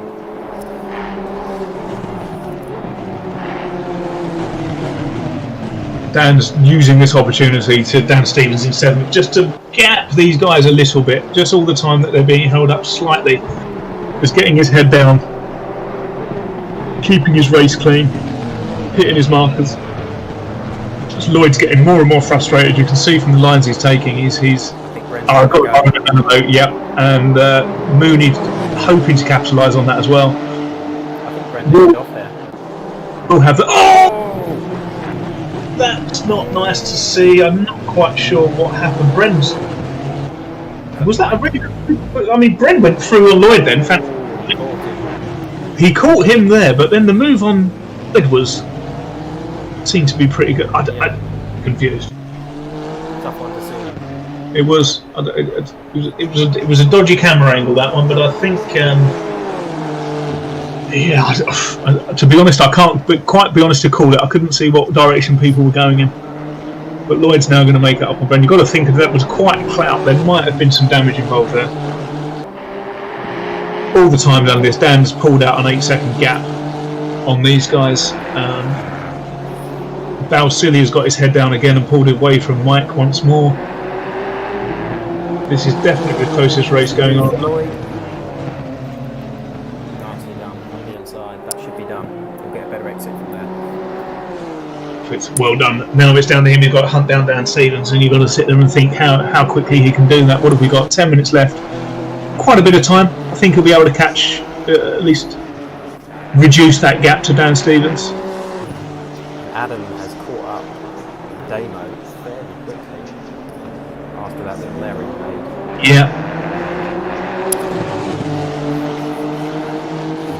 Dan's using this opportunity to Dan Stevens in 7th just to gap these guys a little bit, just all the time that they're being held up slightly. Just getting his head down, keeping his race clean, hitting his markers. Just Lloyd's getting more and more frustrated. You can see from the lines he's taking. He's I've got another vote, yeah, and Mooney hoping to capitalise on that as well. I think Brent moved off there. We'll have the that's not nice to see. I'm not quite sure what happened. Bren's was that a really? I mean, Bren went through on Lloyd then. He caught him there, but then the move on Lloyd seemed to be pretty good. I'm confused. Tough one to see. It was a dodgy camera angle, that one, but I think to be honest, I can't quite be honest to call it. I couldn't see what direction people were going in. But Lloyd's now going to make it up on Bren. You've got to think if that was quite clout, there might have been some damage involved there. All the time done this, Dan's pulled out an 8-second gap on these guys. Balsillia's got his head down again and pulled away from Mike once more. This is definitely the closest race going on. Lloyd. Nicely done on the inside. That should be done. We'll get a better exit from there. It's well done. Now it's down to him. You've got to hunt down Dan Stevens, and you've got to sit there and think how quickly he can do that. What have we got? 10 minutes left. Quite a bit of time. I think he'll be able to catch, at least reduce that gap to Dan Stevens. Adam has caught up Damo fairly quickly after that little error he made. Yeah.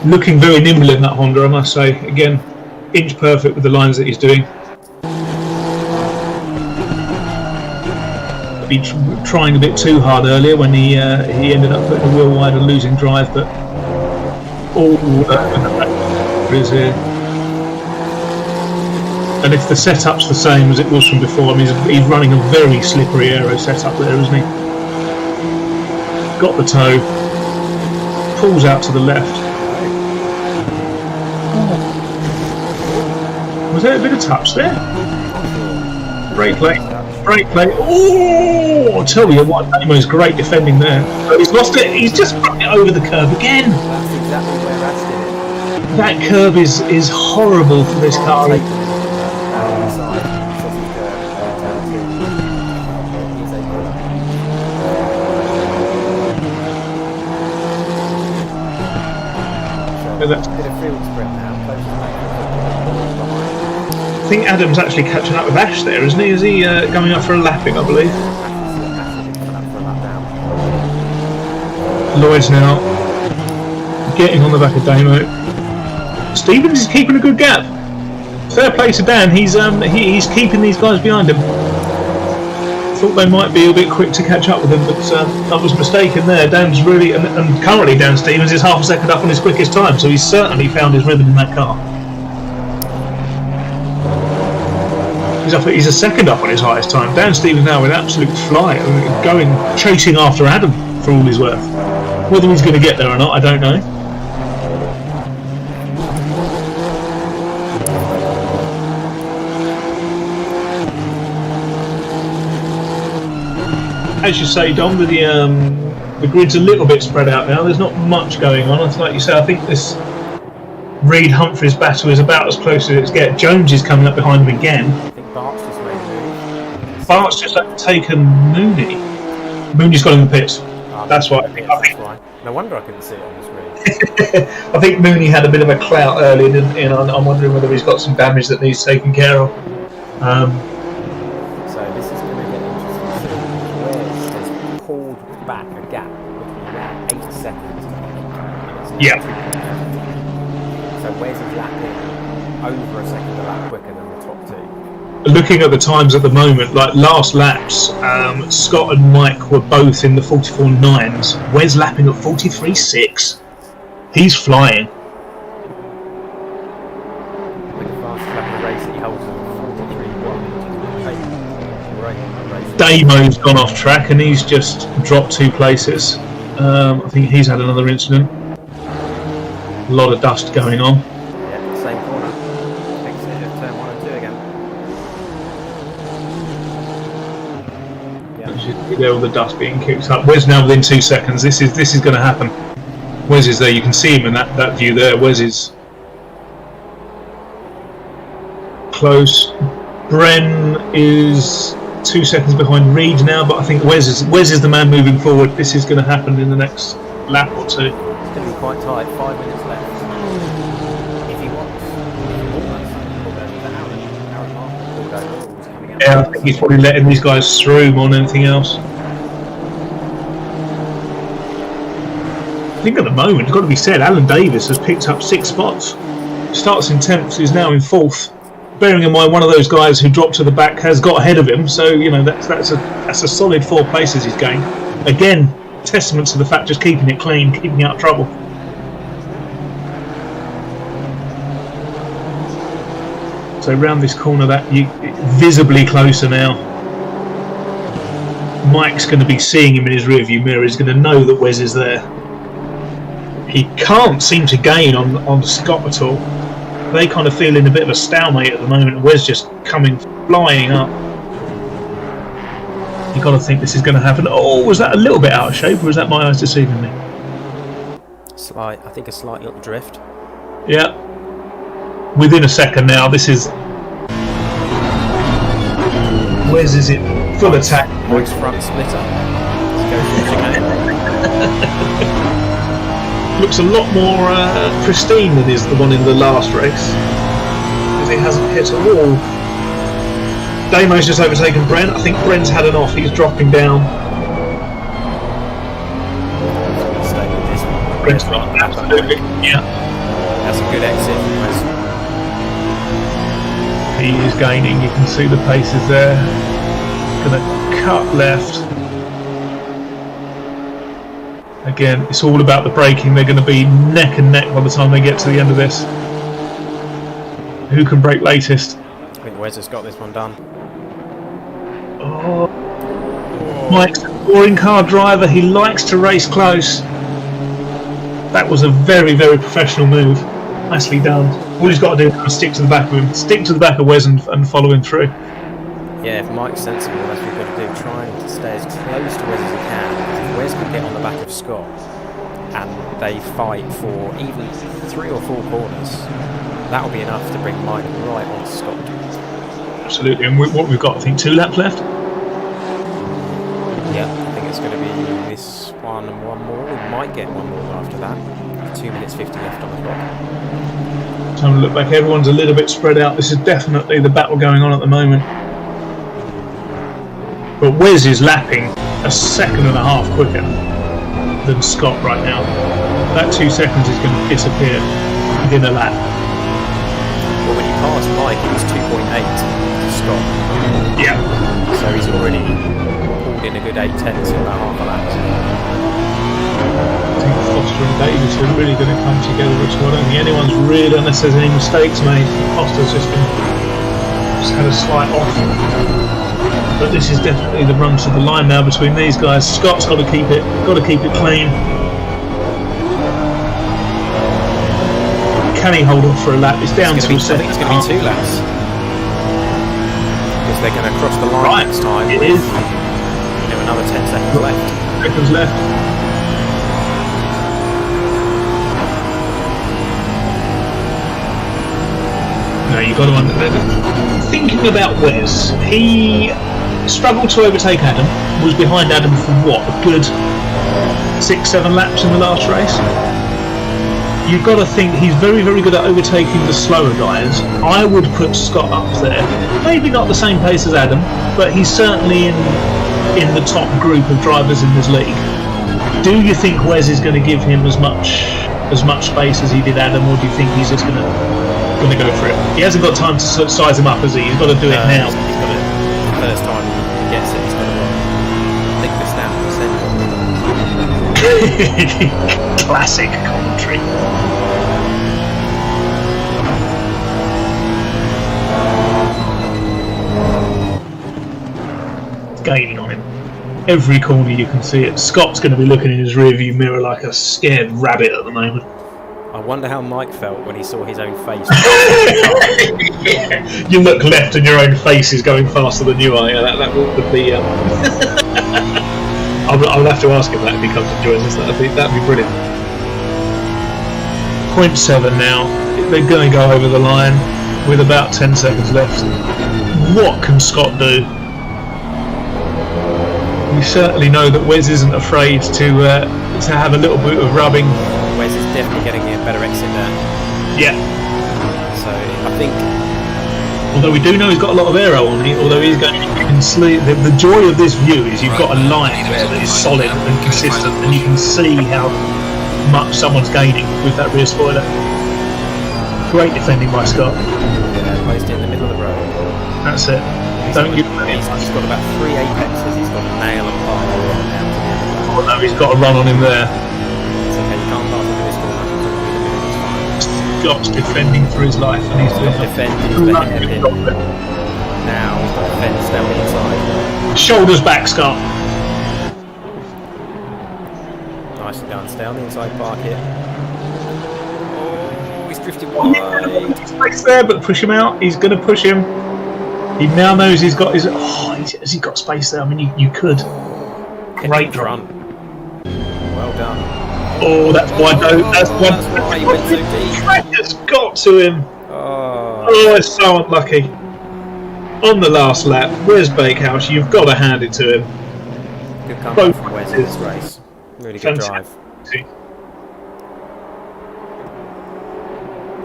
Looking very nimble in that Honda, I must say. Again, inch perfect with the lines that he's doing. Been trying a bit too hard earlier when he ended up putting the wheel wide and losing drive, but all is here. And if the setup's the same as it was from before, I mean, he's running a very slippery aero setup there, isn't he? Got the toe, pulls out to the left. Was there a bit of touch there? Brake plate. Oh, I'll tell you what, Damo's great defending there. But he's lost it. He's just run it over the curb again. That's exactly where Rash did it. That curb is horrible for this car. That's a bit of field sprint now. I think Adam's actually catching up with Ash there, isn't he? Is he going up for a lapping, I believe? Lloyd's now getting on the back of Damo. Stevens is keeping a good gap. Fair play to Dan. He's keeping these guys behind him. Thought they might be a bit quick to catch up with him, but that was mistaken there. Dan's really, and currently Dan Stevens is half a second up on his quickest time, so he's certainly found his rhythm in that car. He's a second up on his highest time. Dan Stevens now with absolute fly, chasing after Adam for all he's worth. Whether he's going to get there or not, I don't know. as you say, Dom, the grid's a little bit spread out now. There's not much going on. It's like you say, I think this Reed-Humphries battle is about as close as it's get. Jones is coming up behind him again. I think Bart's just made a move. Bart's just taken Mooney. Mooney's got in the pits. That's why. I think. No wonder I couldn't see it on the screen. I think Mooney had a bit of a clout early, and I'm wondering whether he's got some damage that needs taken care of. So this is going to get interesting. Wes has pulled back a gap between about 8 seconds. Yeah. So Wes is lapping over a second a lap quicker than the top two. Looking at the times at the moment, like last laps, Scott and Mike were both in the 44.9s. Wes lapping at 43.6. He's flying. With the fast lap of the race, he holds 43.1. Damo's gone off track and he's just dropped 2 places. I think he's had another incident. A lot of dust going on. Yeah, same corner. Exit of turn 1 and 2 again. Yeah. There, all the dust being kicked up. Wes now within 2 seconds. This is going to happen. Wes is there. You can see him in that view there. Wes is close. Bren is 2 seconds behind Reed now, but I think Wes is the man moving forward. This is going to happen in the next lap or 2. It's going to be quite tight. 5 minutes left. If he wants, Yeah, I think he's probably letting these guys through more than anything else. I think at the moment, it's got to be said, Alan Davis has picked up 6 spots. Starts in 10th, is now in 4th. Bearing in mind, one of those guys who dropped to the back has got ahead of him, so you know that's a solid 4 places he's gained. Again, testament to the fact just keeping it clean, keeping out of trouble. So round this corner, that you visibly closer now. Mike's going to be seeing him in his rearview mirror. He's going to know that Wes is there. He can't seem to gain on Scott at all. They kind of feel in a bit of a stalemate at the moment. Wes just coming flying up. You've got to think this is going to happen. Oh, was that a little bit out of shape, or was that my eyes deceiving me? I think a slight little drift. Yeah. Within a second now, this is... Wes is in full attack. Mike's front splitter. Looks a lot more pristine than is the one in the last race, because it hasn't hit a wall. Damo's just overtaken Brent. I think Brent's had an off. He's dropping down. Brent's not absolutely. Yeah. That's a good exit. He is gaining. You can see the paces there. Going to cut left. Again, it's all about the braking. They're going to be neck and neck by the time they get to the end of this. Who can brake latest? I think Wes has got this one done. Oh. Mike's a touring car driver. He likes to race close. That was a very, very professional move. Nicely done. All he's got to do is stick to the back of him. Stick to the back of Wes and follow him through. Yeah, if Mike's sensible, that's what we've got to do. Try and stay as close to Wes as he can. Because if Wes can get on the back of Scott and they fight for even 3 or 4 corners, that'll be enough to bring Mike right on Scott. Absolutely. And what we've got, I think, 2 laps left? Yeah, I think it's going to be this one and one more. We might get one more after that. 2 minutes 50 left on the clock. Time to look back. Everyone's a little bit spread out. This is definitely the battle going on at the moment. But Wes is lapping a 1.5 seconds quicker than Scott right now. That 2 seconds is going to disappear within a lap. Well, when he passed Mike, it was 2.8 to Scott. Yeah. So he's already pulled in a good 8 tenths in about half a lap. I think Foster and Davis are really going to come together, which I don't think anyone's really, unless there's any mistakes made. Foster's just had a slight off. But this is definitely the run to the line now between these guys. Scott's got to keep it clean. Can he hold on for a lap? It's down to a second. I think it's going to be 2 laps. Because they're going to cross the line next time. It is. Another 10 seconds left. Seconds left. No, you've got to thinking about Wes, he struggled to overtake Adam, was behind Adam for what, a good 6-7 laps in the last race. You've got to think he's very, very good at overtaking the slower guys. I would put Scott up there. Maybe not the same pace as Adam, but he's certainly in the top group of drivers in this league. Do you think Wes is going to give him as much space as he did Adam, or do you think he's just going to go for it? He hasn't got time to size him up, has he? He's got to do it now. He's got to, the first time he gets it, he's got to lick the stamp and send it. Classic commentary. It's gaining on him. Every corner you can see it. Scott's going to be looking in his rearview mirror like a scared rabbit at the moment. I wonder how Mike felt when he saw his own face. Yeah. You look left and your own face is going faster than you are. Yeah, that would be. I'll have to ask him that if he comes and joins us. That'd be brilliant. 0.7 now. They're going to go over the line with about 10 seconds left. What can Scott do? We certainly know that Wes isn't afraid to have a little bit of rubbing. Wes is definitely getting a better exit there. Yeah. So I think, although we do know he's got a lot of aero on it, although he's going, you can see the joy of this view is you've got a line there that is solid and consistent, and you can see how much someone's gaining with that rear spoiler. Great defending by Scott. placed in the middle of the road. That's it. He's got about 3 apexes. He's got a nail and part down to the end of that. Oh no, he's got a run on him there. It's okay, you can't pass into this corner. Scott's defending for his life, and he's doing defending the hairpin. Now he's got the fence down the inside. Shoulders back, Scott. Nicely done. Stay on the inside part here. Oh, he's drifting wide. He's space there, but push him out. He's going to push him. He now knows he's got his. Oh, has he got space there? I mean, you could. Great run. Well done. Oh, that's why. That's why he went so deep. Just got to him. Oh, it's so unlucky. On the last lap, where's Bakehouse? You've got to hand it to him. Good comeback from Wes in this race. Really good drive.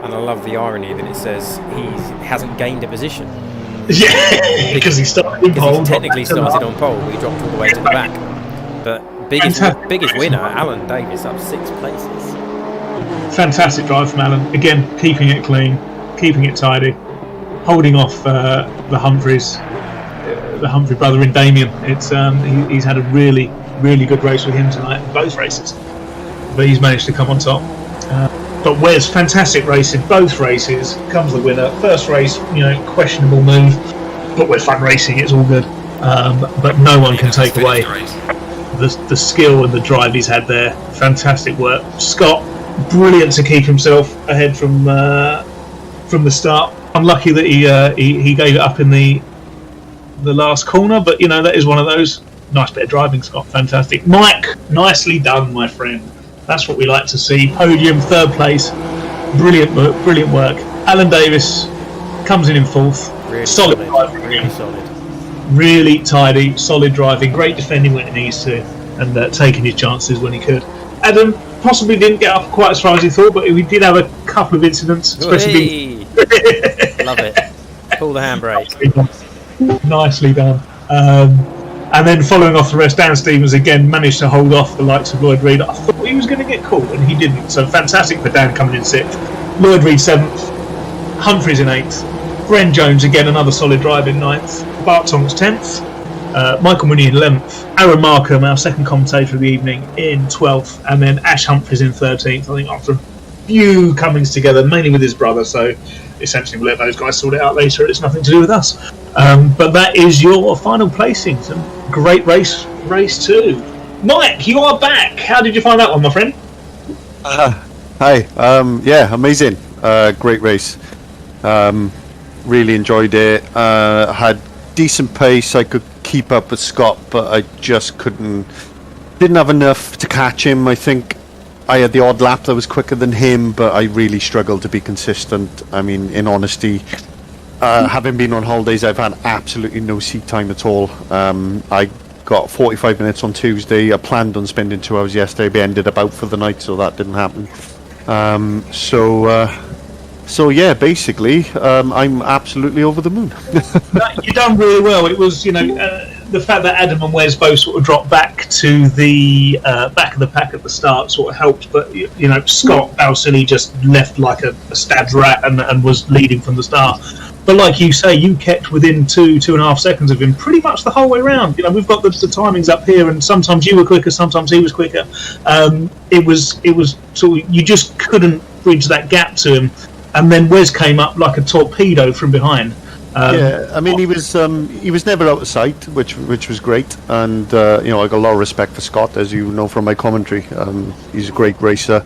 And I love the irony that it says he hasn't gained a position. Yeah, because he started in pole. He technically started on pole, but he dropped all the way to the back. But biggest winner, Alan Davis, up 6 places. Fantastic drive from Alan. Again, keeping it clean, keeping it tidy, holding off the Humphrey brother in Damien. It's he's had a really, really good race with him tonight in both races, but he's managed to come on top. But Wes, fantastic race in both races. Comes the winner. First race, questionable move, but we're fun racing. It's all good. But no one can take away the skill and the drive he's had there. Fantastic work, Scott. Brilliant to keep himself ahead from the start. Unlucky that he gave it up in the last corner, but that is one of those. Nice bit of driving, Scott. Fantastic. Mike, nicely done, my friend. That's what we like to see. Podium, 3rd place. Brilliant work. Alan Davis comes in 4th. Really solid driving. Really solid. Really tidy, solid driving. Great defending when it needs to, and taking his chances when he could. Adam possibly didn't get up quite as far as he thought, but we did have a couple of incidents, especially. Love it. Pull the handbrake. Nicely done. And then following off the rest, Dan Stevens again managed to hold off the likes of Lloyd Reid. I thought he was going to get caught, and he didn't. So fantastic for Dan coming in 6th. Lloyd Reid 7th. Humphreys in 8th. Bren Jones again, another solid drive in 9th. Bart Tonks 10th. Michael Mooney in 11th. Aaron Markham, our second commentator of the evening, in 12th. And then Ash Humphreys in 13th. I think after a few comings together, mainly with his brother. So essentially we'll let those guys sort it out later. It's nothing to do with us. But that is your final placings. And great race 2. Mike, you are back. How did you find that one, my friend? Hi. Yeah, amazing. Great race. Really enjoyed it. Had decent pace. I could keep up with Scott, but I just didn't have enough to catch him. I think I had the odd lap that was quicker than him, but I really struggled to be consistent. I mean, in honesty, having been on holidays, I've had absolutely no seat time at all. I got 45 minutes on Tuesday. I planned on spending 2 hours yesterday, but ended up out for the night, so that didn't happen. So yeah, basically, I'm absolutely over the moon. You've done really well. It was, the fact that Adam and Wes both sort of dropped back to the back of the pack at the start sort of helped. But Scott Balsillie just left like a stabbed rat and was leading from the start. But like you say, you kept within 2.5 seconds of him pretty much the whole way around. We've got the timings up here, and sometimes you were quicker, sometimes he was quicker. It was sort of, you just couldn't bridge that gap to him. And then Wes came up like a torpedo from behind. Yeah, I mean, he was never out of sight, which was great. And I got a lot of respect for Scott, as you know from my commentary. He's a great racer.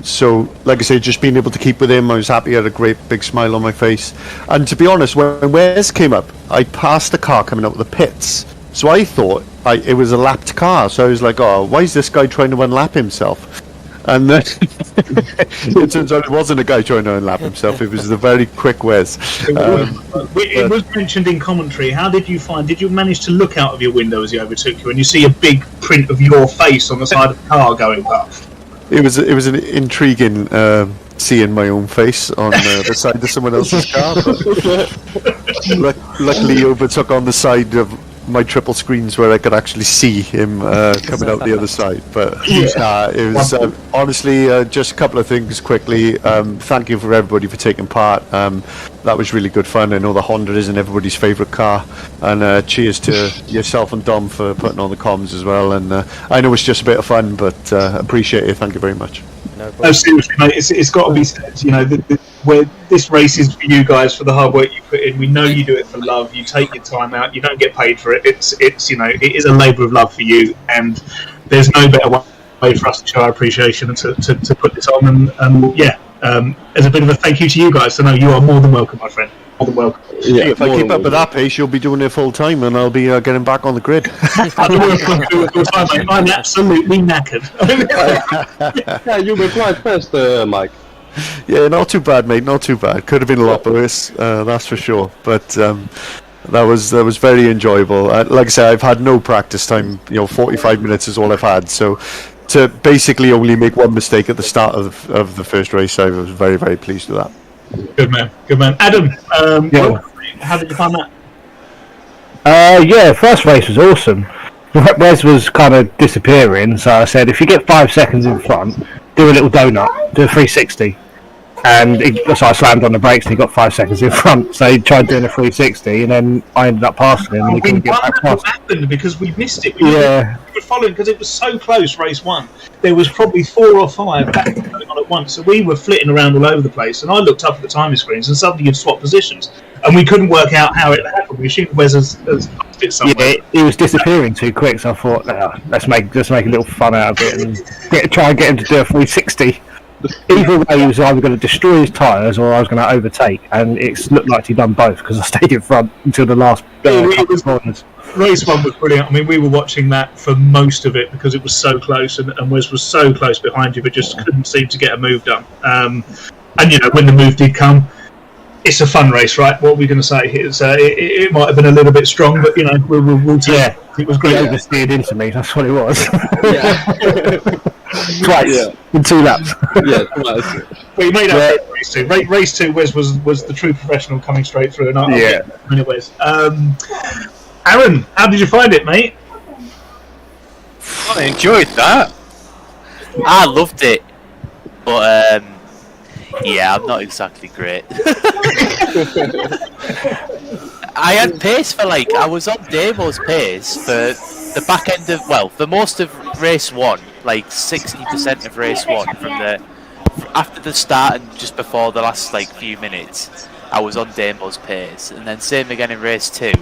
So, like I say, just being able to keep with him, I was happy. I had a great big smile on my face. And to be honest, when Wes came up, I passed a car coming out of the pits. So I thought it was a lapped car. So I was like, oh, why is this guy trying to unlap himself? And then it turns out it wasn't a guy trying to unlap himself. It was the very quick Wes. It was mentioned in commentary. How did you find? Did you manage to look out of your window as he overtook you, and you see a big print of your face on the side of the car going past? It was an intriguing seeing my own face on the side of someone else's car. But luckily, he overtook on the side of my triple screens where I could actually see him coming out the other side. But it was honestly just a couple of things quickly. Thank you for everybody for taking part. That was really good fun. I know the Honda isn't everybody's favourite car, and cheers to yourself and Dom for putting on the comms as well. And I know it's just a bit of fun, but appreciate it. Thank you very much. No, seriously, mate. It's got to be said. Where this race is for you guys, for the hard work you put in. We know you do it for love. You take your time out. You don't get paid for it. It is a labour of love for you, and there's no better way for us to show our appreciation and to put this on. And as a bit of a thank you to you guys, so no, you are more than welcome, my friend. More than welcome. Yeah, if I keep up at that pace, you'll be doing it full time, and I'll be getting back on the grid. I'm absolutely knackered. Yeah, you were quite fast, Mike. Yeah, not too bad, mate. Not too bad. Could have been a lot worse, that's for sure. But that was very enjoyable. Like I said, I've had no practice time. 45 minutes is all I've had. So to basically only make one mistake at the start of the first race, I was very, very pleased with that. Good man. Adam, how did you find that? First race was awesome. Wes was kind of disappearing, so I said, if you get 5 seconds in front, do a little donut, do a 360. And so I slammed on the brakes and he got 5 seconds in front. So he tried doing a 360 and then I ended up passing him and he couldn't get back past. What happened because we missed it. We were following because it was so close, race one. There was probably 4 or 5 battles going on at once. So we were flitting around all over the place. And I looked up at the timing screens and suddenly you'd swap positions. And we couldn't work out how it happened. We assumed Wes has it somewhere. Yeah, he was disappearing too quick. So I thought, let's make a little fun out of it and try and get him to do a 360. Either way, he was either going to destroy his tyres or I was going to overtake, and it looked like he'd done both because I stayed in front until the last couple of corners. Race one was brilliant. I mean, we were watching that for most of it because it was so close, and Wes was so close behind you, but just couldn't seem to get a move done. And when the move did come, it's a fun race, right? What are we going to say? It might have been a little bit strong, but we'll take it. It was great. He oversteered into me. That's what it was. Twice in 2 laps. Twice. Well, you made up race 2. Race 2, Wes was the true professional coming straight through. And Wes. Aaron, how did you find it, mate? I enjoyed that. I loved it, but I'm not exactly great. I had pace for I was on Damo's pace for the back end of, for most of race 1, 60% of race 1 after the start and just before the last few minutes, I was on Damo's pace, and then same again in race 2,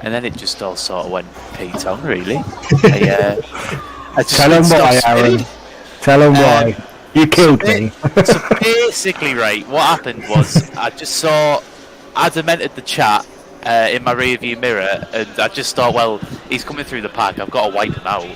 and then it just all sort of went Pete on really. I just Tell him why, Aaron. Tell him why. You killed me. So basically, right, what happened was I just saw Adam entered the chat in my rearview mirror, and I just thought, well, he's coming through the pack. I've got to wipe him out.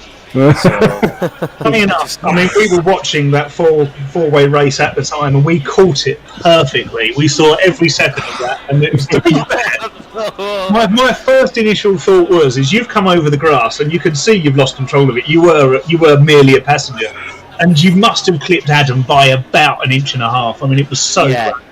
Funny enough, I mean, we were watching that four-way race at the time, and we caught it perfectly. We saw every second of that, and it was to be fair. My first initial thought is you've come over the grass, and you can see you've lost control of it. You were merely a passenger, and you must have clipped Adam by about 1.5 inches. I mean, it was so. Yeah. Close.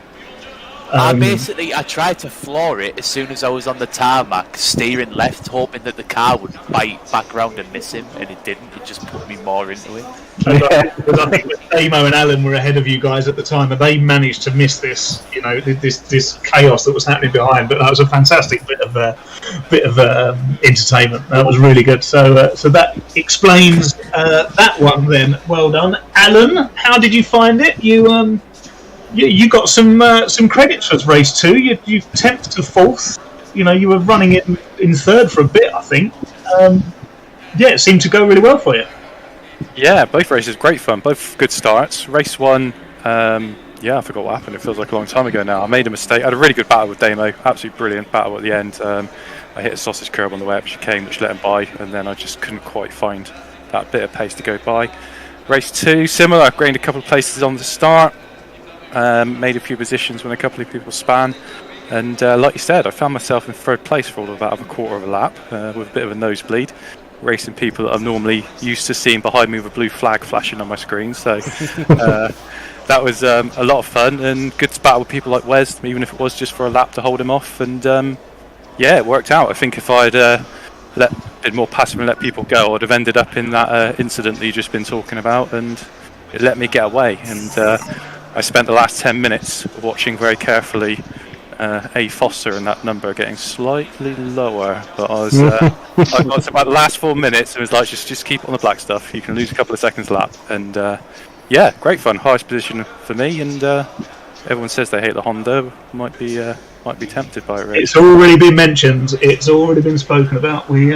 I tried to floor it as soon as I was on the tarmac, steering left, hoping that the car would bite back round and miss him, and it didn't. It just put me more into it. Because I think that Damo and Alan were ahead of you guys at the time, and they managed to miss this, this chaos that was happening behind. But that was a fantastic bit of entertainment. That was really good. So that explains that one. Then, well done, Alan. How did you find it? You got some credits for race 2. You 10th to 4th. You were running it in 3rd for a bit, I think. It seemed to go really well for you. Yeah, both races great fun. Both good starts. Race 1, I forgot what happened. It feels like a long time ago now. I made a mistake. I had a really good battle with Damo. Absolutely brilliant battle at the end. I hit a sausage curb on the way up chicane, which let him by, and then I just couldn't quite find that bit of pace to go by. Race 2, similar. I gained a couple of places on the start. Made a few positions when a couple of people span, and like you said, I found myself in 3rd place for all of about a quarter of a lap with a bit of a nosebleed, racing people that I'm normally used to seeing behind me with a blue flag flashing on my screen. So that was a lot of fun and good to battle with people like Wes, even if it was just for a lap to hold him off. And it worked out. I think if I'd been more passive and let people go, I'd have ended up in that incident that you've just been talking about, and it let me get away. And I spent the last 10 minutes watching very carefully A. Foster and that number getting slightly lower, but I was I got to about the last 4 minutes and was like, just keep on the black stuff. You can lose a couple of seconds a lap, and great fun. Highest position for me, and everyone says they hate the Honda. Might be tempted by it. Really. It's already been mentioned. It's already been spoken about. We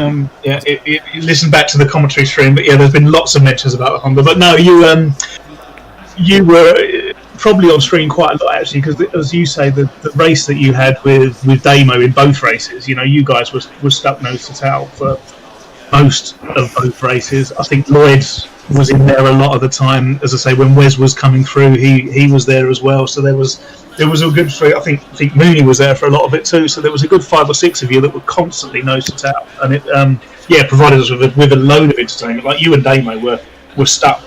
listen back to the commentary stream, but there's been lots of mentions about the Honda. But no, you were probably on screen quite a lot actually, because as you say, the race that you had with Damo in both races, you guys were stuck nose to tail for most of both races. I think Lloyd was in there a lot of the time. As I say, when Wes was coming through, he was there as well. So there was a good three. I think Mooney was there for a lot of it too. So there was a good 5 or 6 of you that were constantly nose to tail, and it provided us with a load of entertainment. Like you and Damo were stuck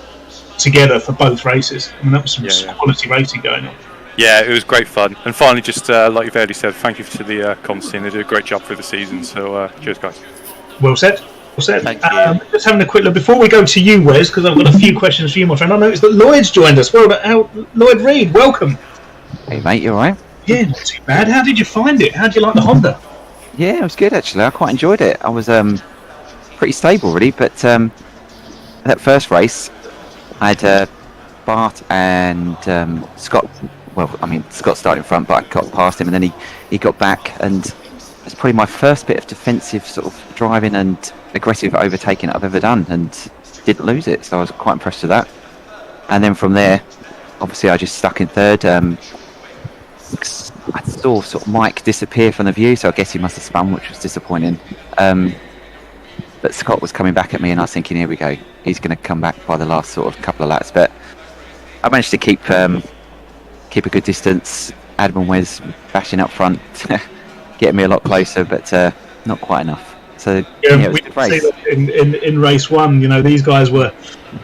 together for both races. I mean, that was some quality racing going on. Yeah, it was great fun. And finally, just like you've already said, thank you to the comms team. They did a great job through the season. So cheers, guys. Well said. Well said. Thank you. Just having a quick look before we go to you, Wes, because I've got a few questions for you, my friend. I noticed that Lloyd's joined us. Well, Lloyd Reed, welcome. Hey, mate, you alright? Yeah, not too bad. How did you find it? How did you like the Honda? Yeah, it was good actually. I quite enjoyed it. I was pretty stable, really. But that first race, I had Bart and Scott. Well, I mean, Scott started in front, but I got past him, and then he got back, and it's probably my first bit of defensive sort of driving and aggressive overtaking that I've ever done, and didn't lose it. So I was quite impressed with that. And then from there, obviously, I just stuck in 3rd. I saw sort of Mike disappear from the view, so I guess he must have spun, which was disappointing. But Scott was coming back at me, and I was thinking, here we go. He's going to come back by the last sort of couple of laps. But I managed to keep a good distance. Adam and Wes bashing up front, getting me a lot closer, but not quite enough. So it was a good race. In race 1, these guys were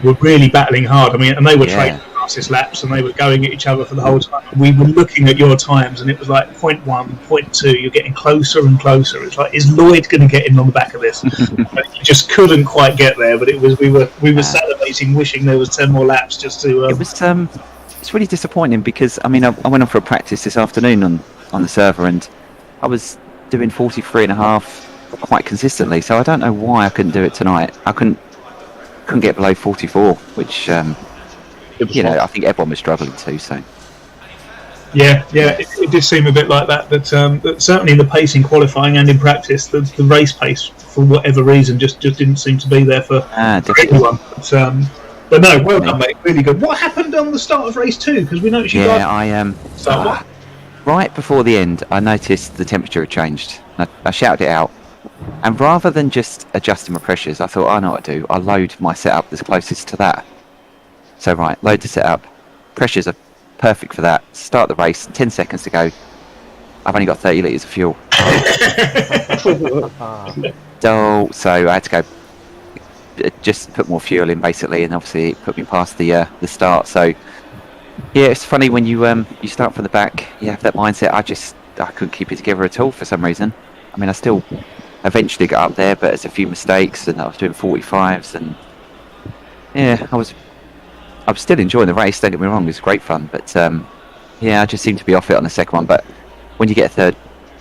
really battling hard. I mean, and they were trading fastest laps, and they were going at each other for the whole time. We were looking at your times, and it was like 0.1, 0.2. You're getting closer and closer. It's like, is Lloyd going to get in on the back of this? You just couldn't quite get there. But it was we were salivating, wishing there was 10 more laps just to. It was it's really disappointing because I mean I went on for a practice this afternoon on the server, and I was doing 43.5 quite consistently. So I don't know why I couldn't do it tonight. I couldn't get below 44, which. I think everyone was struggling too. So, it did seem a bit like that. But certainly in the pace in qualifying and in practice, the race pace, for whatever reason, just didn't seem to be there for everyone. But no, well done, mate. Really good. What happened on the start of race 2? Because we noticed you guys. Right before the end, I noticed the temperature had changed, I shouted it out. And rather than just adjusting my pressures, I thought, I know what to do. I load my setup that's closest to that. So right, load the setup. Pressures are perfect for that. Start the race, 10 seconds to go. I've only got 30 litres of fuel. So I had to go just put more fuel in basically, and obviously it put me past the start. So yeah, it's funny when you start from the back, you have that mindset. I couldn't keep it together at all for some reason. I mean, I still eventually got up there, but there's a few mistakes, and I was doing 45s, and yeah, I was still enjoying the race. Don't get me wrong, it was great fun, but yeah, I just seemed to be off it on the second one. But when you get a third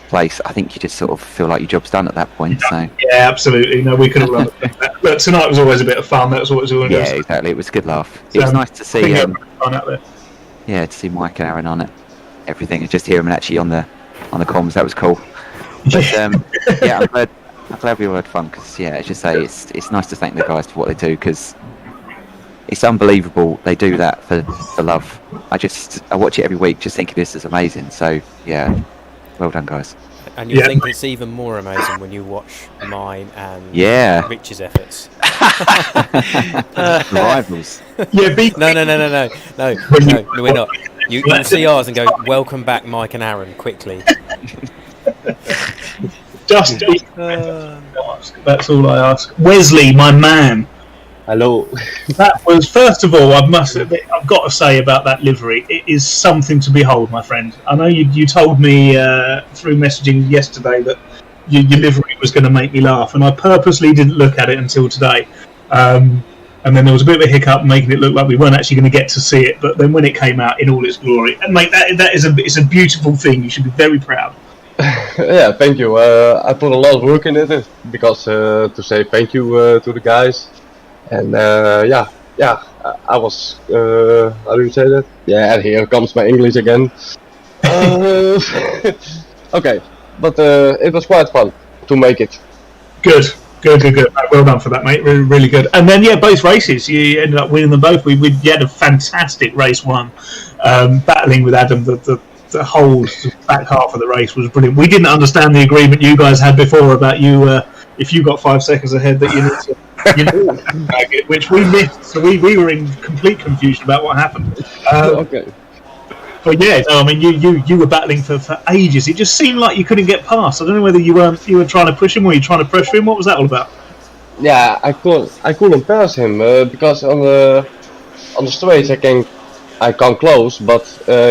place, I think you just sort of feel like your job's done at that point. So yeah, absolutely. No, we could have run that. But tonight was always a bit of fun. That was what it was all. Yeah, exactly. It was a good laugh. It was nice to see. Fun out there. Yeah, to see Mike and Aaron on it, everything, and just hear them actually on the comms. That was cool. But yeah, I'm glad we all had fun, because yeah, as you say, it's nice to thank the guys for what they do, because it's unbelievable they do that for love. I watch it every week, just thinking this is amazing. So yeah, well done, guys. And you think it's even more amazing when you watch mine and Rich's efforts. Rivals. Yeah, No, we're not. You see ours and go, welcome back, Mike and Aaron, quickly. Just that's all I ask. Wesley, my man. Hello. That was, first of all, I've got to say about that livery, it is something to behold, my friend. I know you told me through messaging yesterday that your livery was going to make me laugh, and I purposely didn't look at it until today. And then there was a bit of a hiccup making it look like we weren't actually going to get to see it, but then when it came out in all its glory, and mate, it's a beautiful thing. You should be very proud. Yeah, thank you. I put a lot of work in it, because to say thank you to the guys. And I was, how do you say that? Yeah, and here comes my English again. Okay, but it was quite fun to make it. Good. Well done for that, mate. Really, really good. And then, yeah, both races, you ended up winning them both. We had a fantastic race one, battling with Adam. The whole back half of the race was brilliant. We didn't understand the agreement you guys had before about you, if you got 5 seconds ahead, that you need to. Which we missed, so we were in complete confusion about what happened. Okay. But yeah, no, I mean, you were battling for ages. It just seemed like you couldn't get past. I don't know whether you were trying to push him or you trying to pressure him. What was that all about? Yeah, I couldn't pass him because on the straight I come close, but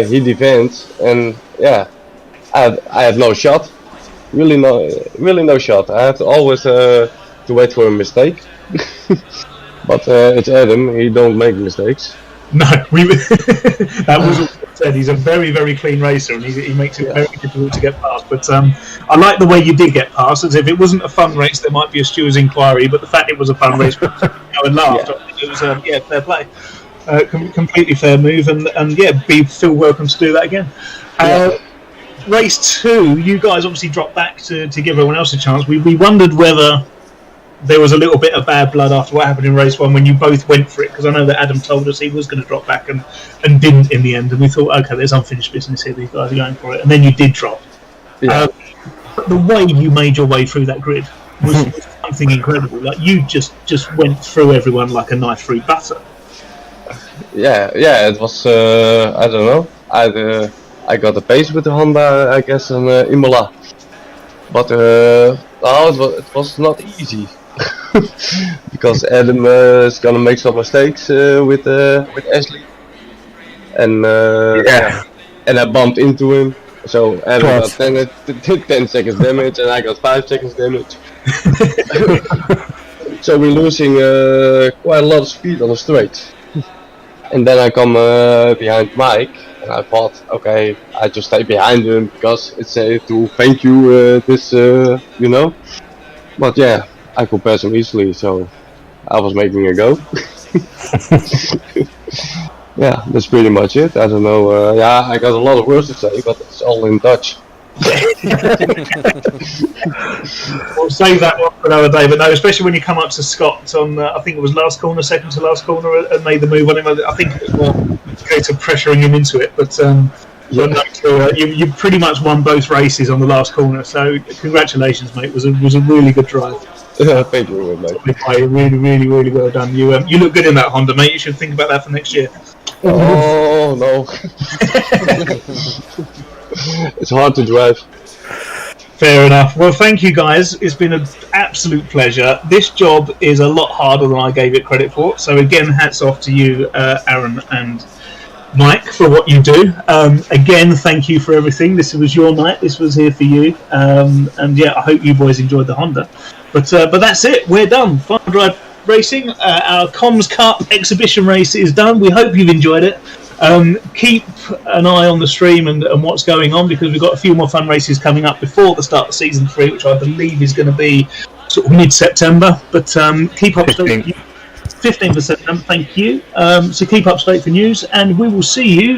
he defends, and yeah, I had no shot. Really no shot. I have to always to wait for a mistake. But it's Adam, he don't make mistakes. No, that was what I said. He's a very, very clean racer, and he makes it very difficult to get past. But I like the way you did get past. As if it wasn't a fun race, there might be a steward's inquiry. But the fact it was a fun race, and laughed. It was fair play, completely fair move, and feel welcome to do that again. Race 2, you guys obviously dropped back to give everyone else a chance. We wondered whether there was a little bit of bad blood after what happened in race 1 when you both went for it, because I know that Adam told us he was going to drop back and didn't in the end, and we thought, okay, there's unfinished business here, these guys are going for it, and then you did drop. But the way you made your way through that grid was something incredible. Like, you just went through everyone like a knife through butter. Yeah, it was, I don't know, I got a pace with the Honda, I guess, in Imola, but it was not easy. Because Adam is gonna make some mistakes with Ashley, and and I bumped into him. So Adam got 10 seconds damage, and I got 5 seconds damage. So we're losing quite a lot of speed on the straight. And then I come behind Mike, and I thought, okay, I just stay behind him because it's to thank you this, you know. But yeah, I could pass him easily, so I was making a go. Yeah, that's pretty much it. I don't know. I got a lot of words to say, but it's all in Dutch. We'll save that one for another day. But no, especially when you come up to Scott on, I think it was last corner, second to last corner, and made the move on him. I think it was more a case of pressuring him into it. But Well, no, so, you pretty much won both races on the last corner, so congratulations, mate. It was a really good drive. Thank you, mate. Really well done. You look good in that Honda, mate. You should think about that for next year. Oh no. It's hard to drive. Fair enough. Well, thank you guys. It's been an absolute pleasure. This job is a lot harder than I gave it credit for. So again, hats off to you, Aaron and Mike, for what you do. Again, thank you for everything. This was your night. This was here for you. And yeah, I hope you boys enjoyed the Honda. But that's it. We're done. Final Drive Racing. Our Comms Cup exhibition race is done. We hope you've enjoyed it. Keep an eye on the stream and what's going on, because we've got a few more fun races coming up before the start of season 3, which I believe is going to be sort of mid-September. But keep up to date. 15th of September, thank you. So keep up to date for news, and we will see you